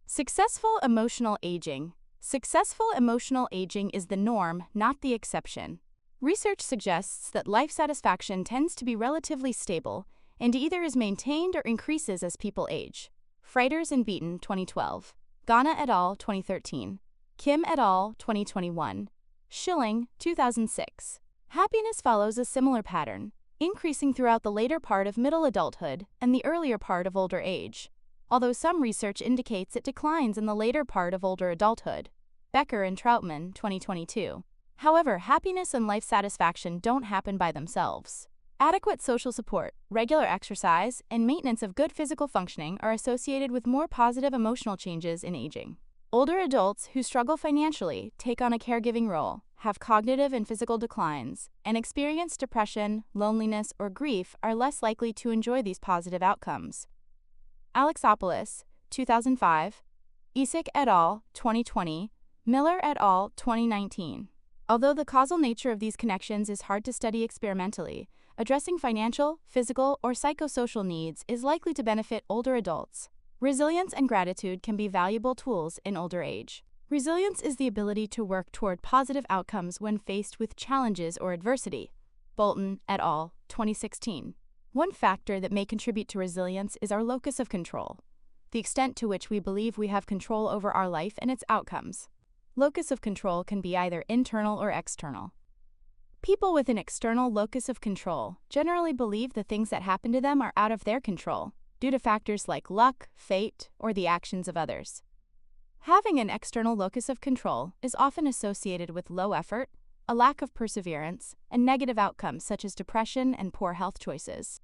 Successful emotional aging. Successful emotional aging is the norm, not the exception. Research suggests that life satisfaction tends to be relatively stable and either is maintained or increases as people age. Freiters and Beaton, 2012. Ghana et al., 2013. Kim et al., 2021. Schilling, 2006. Happiness follows a similar pattern, increasing throughout the later part of middle adulthood and the earlier part of older age, although some research indicates it declines in the later part of older adulthood. Becker and Troutman, 2022. However, happiness and life satisfaction don't happen by themselves. Adequate social support, regular exercise, and maintenance of good physical functioning are associated with more positive emotional changes in aging. Older adults who struggle financially, take on a caregiving role, have cognitive and physical declines, and experience depression, loneliness, or grief are less likely to enjoy these positive outcomes. Alexopoulos, 2005, Isik et al., 2020, Miller et al., 2019. Although the causal nature of these connections is hard to study experimentally, addressing financial, physical, or psychosocial needs is likely to benefit older adults. Resilience and gratitude can be valuable tools in older age. Resilience is the ability to work toward positive outcomes when faced with challenges or adversity. Bolton et al., 2016. One factor that may contribute to resilience is our locus of control, the extent to which we believe we have control over our life and its outcomes. Locus of control can be either internal or external. People with an external locus of control generally believe the things that happen to them are out of their control, due to factors like luck, fate, or the actions of others. Having an external locus of control is often associated with low effort, a lack of perseverance, and negative outcomes such as depression and poor health choices.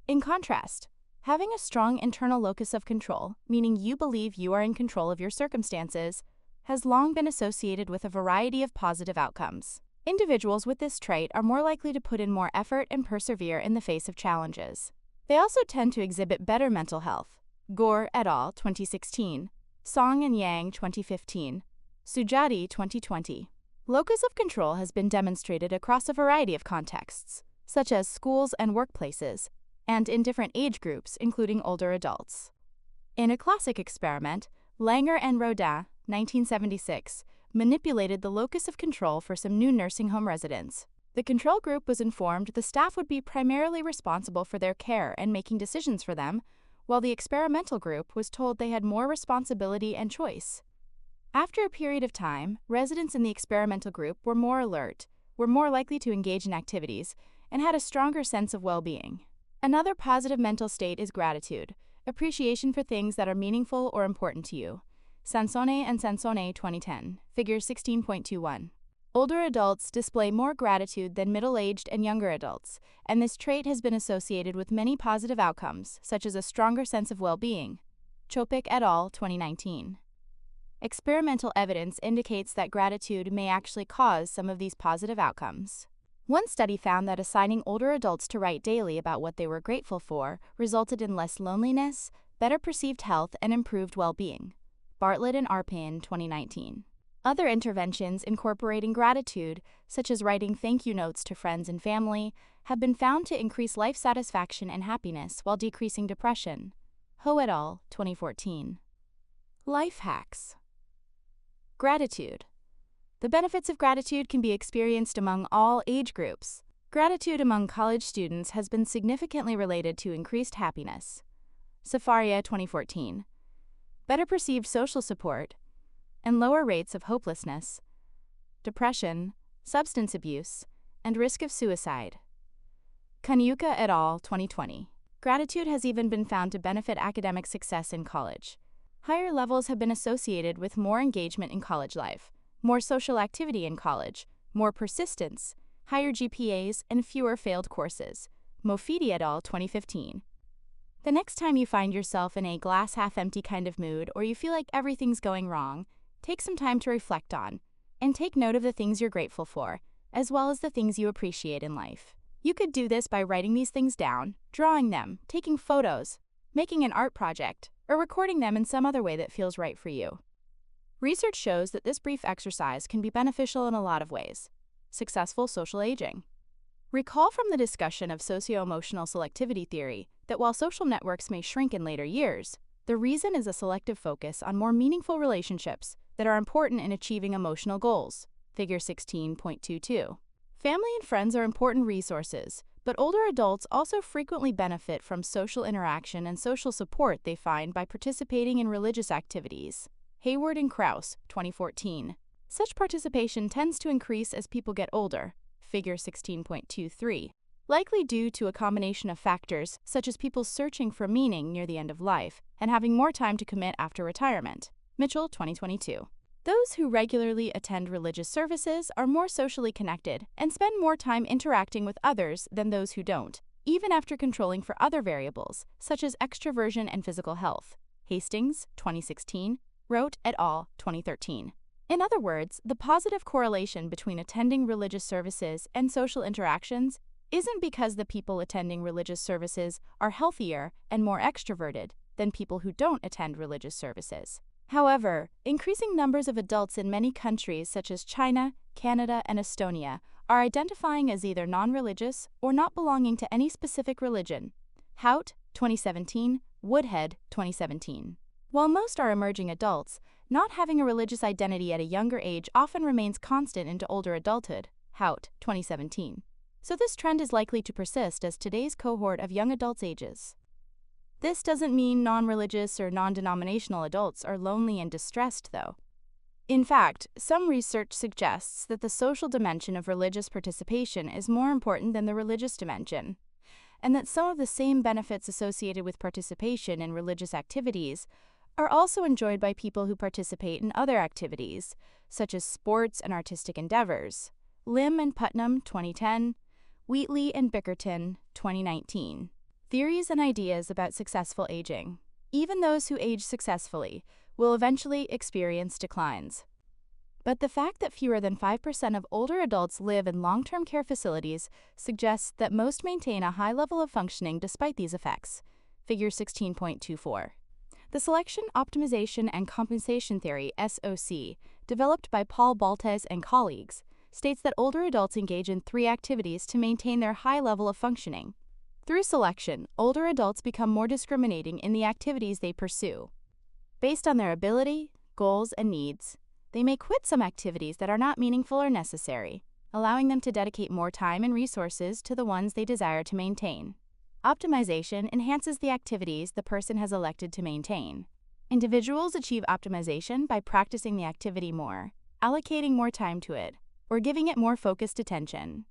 In contrast, having a strong internal locus of control, meaning you believe you are in control of your circumstances, has long been associated with a variety of positive outcomes. Individuals with this trait are more likely to put in more effort and persevere in the face of challenges. They also tend to exhibit better mental health. Gore et al., 2016, Song and Yang, 2015, Sujati, 2020. Locus of control has been demonstrated across a variety of contexts, such as schools and workplaces, and in different age groups, including older adults. In a classic experiment, Langer and Rodin, 1976, manipulated the locus of control for some new nursing home residents. The control group was informed the staff would be primarily responsible for their care and making decisions for them, while the experimental group was told they had more responsibility and choice. After a period of time, residents in the experimental group were more alert, were more likely to engage in activities, and had a stronger sense of well-being. Another positive mental state is gratitude, appreciation for things that are meaningful or important to you. Sansone and Sansone, 2010, Figure 16.21. Older adults display more gratitude than middle-aged and younger adults, and this trait has been associated with many positive outcomes, such as a stronger sense of well-being. Chopik et al., 2019. Experimental evidence indicates that gratitude may actually cause some of these positive outcomes. One study found that assigning older adults to write daily about what they were grateful for resulted in less loneliness, better perceived health, and improved well-being. Bartlett and Arpin, 2019. Other interventions incorporating gratitude, such as writing thank you notes to friends and family, have been found to increase life satisfaction and happiness while decreasing depression. Ho et al., 2014. Life hacks. Gratitude. The benefits of gratitude can be experienced among all age groups. Gratitude among college students has been significantly related to increased happiness. Safaria, 2014. Better perceived social support, and lower rates of hopelessness, depression, substance abuse, and risk of suicide. Kanyuka et al., 2020. Gratitude has even been found to benefit academic success in college. Higher levels have been associated with more engagement in college life, more social activity in college, more persistence, higher GPAs, and fewer failed courses. Mofidi et al., 2015. The next time you find yourself in a glass-half-empty kind of mood or you feel like everything's going wrong, take some time to reflect on and take note of the things you're grateful for, as well as the things you appreciate in life. You could do this by writing these things down, drawing them, taking photos, making an art project, or recording them in some other way that feels right for you. Research shows that this brief exercise can be beneficial in a lot of ways. Successful social aging. Recall from the discussion of socio-emotional selectivity theory that while social networks may shrink in later years, the reason is a selective focus on more meaningful relationships that are important in achieving emotional goals. Figure 16.22. Family and friends are important resources, but older adults also frequently benefit from social interaction and social support they find by participating in religious activities. Hayward and Krauss, 2014. Such participation tends to increase as people get older. Figure 16.23. Likely due to a combination of factors such as people searching for meaning near the end of life and having more time to commit after retirement. Mitchell, 2022. Those who regularly attend religious services are more socially connected and spend more time interacting with others than those who don't, even after controlling for other variables, such as extroversion and physical health. Hastings, 2016. Wrote et al., 2013. In other words, the positive correlation between attending religious services and social interactions isn't because the people attending religious services are healthier and more extroverted than people who don't attend religious services. However, increasing numbers of adults in many countries such as China, Canada, and Estonia are identifying as either non-religious or not belonging to any specific religion. Hout, 2017, Woodhead, 2017. While most are emerging adults, not having a religious identity at a younger age often remains constant into older adulthood. Hout, 2017. So this trend is likely to persist as today's cohort of young adults ages. This doesn't mean non-religious or non-denominational adults are lonely and distressed, though. In fact, some research suggests that the social dimension of religious participation is more important than the religious dimension, and that some of the same benefits associated with participation in religious activities are also enjoyed by people who participate in other activities, such as sports and artistic endeavors. Lim and Putnam, 2010, Wheatley and Bickerton, 2019. Theories and ideas about successful aging. Even those who age successfully will eventually experience declines. But the fact that fewer than 5% of older adults live in long-term care facilities suggests that most maintain a high level of functioning despite these effects. Figure 16.24. The Selection, Optimization, and Compensation Theory, SOC, developed by Paul Baltes and colleagues, states that older adults engage in 3 activities to maintain their high level of functioning. Through selection, older adults become more discriminating in the activities they pursue. Based on their ability, goals, and needs, they may quit some activities that are not meaningful or necessary, allowing them to dedicate more time and resources to the ones they desire to maintain. Optimization enhances the activities the person has elected to maintain. Individuals achieve optimization by practicing the activity more, allocating more time to it, or giving it more focused attention.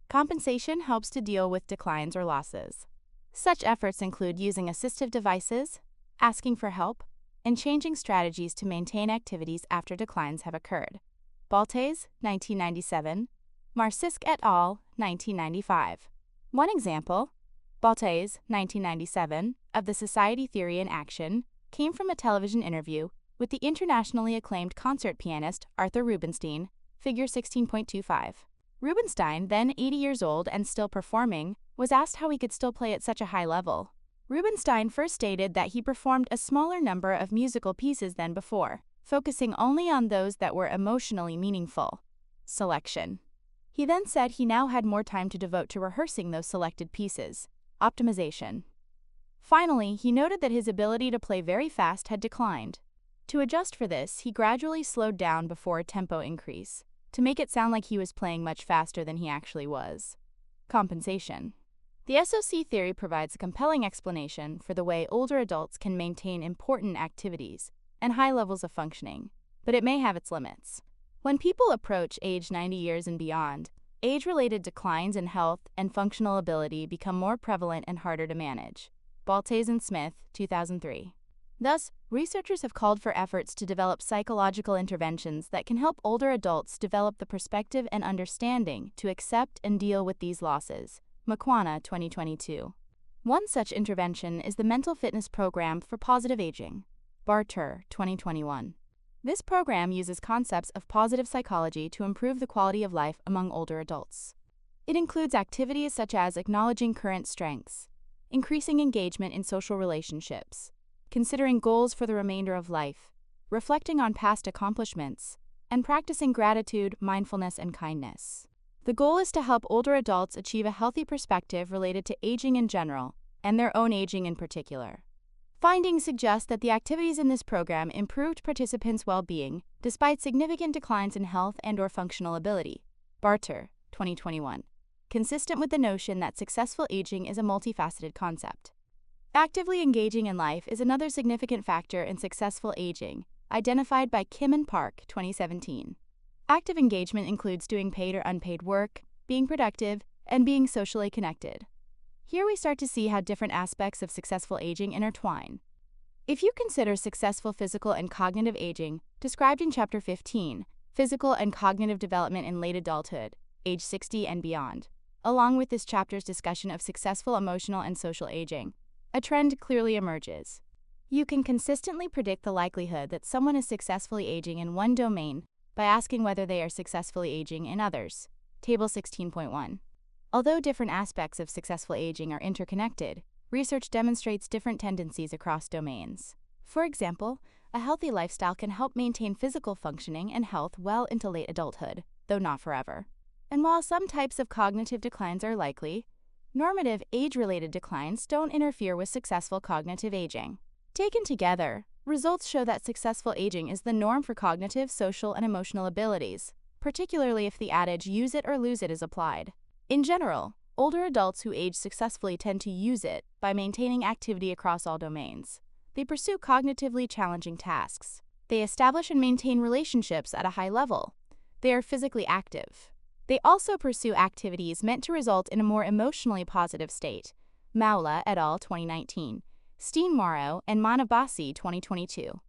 Compensation helps to deal with declines or losses. Such efforts include using assistive devices, asking for help, and changing strategies to maintain activities after declines have occurred. Baltes, 1997, Marsisk et al., 1995. One example, Baltes, 1997, of the Society Theory in Action, came from a television interview with the internationally acclaimed concert pianist Arthur Rubinstein, figure 16.25. Rubinstein, then 80 years old and still performing, was asked how he could still play at such a high level. Rubinstein first stated that he performed a smaller number of musical pieces than before, focusing only on those that were emotionally meaningful. Selection. He then said he now had more time to devote to rehearsing those selected pieces. Optimization. Finally, he noted that his ability to play very fast had declined. To adjust for this, he gradually slowed down before a tempo increase, to make it sound like he was playing much faster than he actually was. Compensation. The SOC theory provides a compelling explanation for the way older adults can maintain important activities and high levels of functioning, but it may have its limits. When people approach age 90 years and beyond, age-related declines in health and functional ability become more prevalent and harder to manage. Baltes and Smith, 2003. Thus, researchers have called for efforts to develop psychological interventions that can help older adults develop the perspective and understanding to accept and deal with these losses. Makwana, 2022. One such intervention is the Mental Fitness Program for Positive Aging. Barter, 2021. This program uses concepts of positive psychology to improve the quality of life among older adults. It includes activities such as acknowledging current strengths, increasing engagement in social relationships, considering goals for the remainder of life, reflecting on past accomplishments, and practicing gratitude, mindfulness, and kindness. The goal is to help older adults achieve a healthy perspective related to aging in general, and their own aging in particular. Findings suggest that the activities in this program improved participants' well-being despite significant declines in health and/or functional ability. Barter, 2021. Consistent with the notion that successful aging is a multifaceted concept. Actively engaging in life is another significant factor in successful aging, identified by Kim and Park, 2017. Active engagement includes doing paid or unpaid work, being productive, and being socially connected. Here we start to see how different aspects of successful aging intertwine. If you consider successful physical and cognitive aging, described in Chapter 15, Physical and Cognitive Development in Late Adulthood, age 60 and beyond, along with this chapter's discussion of successful emotional and social aging, a trend clearly emerges. You can consistently predict the likelihood that someone is successfully aging in one domain by asking whether they are successfully aging in others. Table 16.1. Although different aspects of successful aging are interconnected, research demonstrates different tendencies across domains. For example, a healthy lifestyle can help maintain physical functioning and health well into late adulthood, though not forever. And while some types of cognitive declines are likely, normative age-related declines don't interfere with successful cognitive aging. Taken together, results show that successful aging is the norm for cognitive, social, and emotional abilities, particularly if the adage "use it or lose it" is applied. In general, older adults who age successfully tend to use it by maintaining activity across all domains. They pursue cognitively challenging tasks. They establish and maintain relationships at a high level. They are physically active. They also pursue activities meant to result in a more emotionally positive state. Maula et al. 2019. Steen Morrow and Manabasi 2022.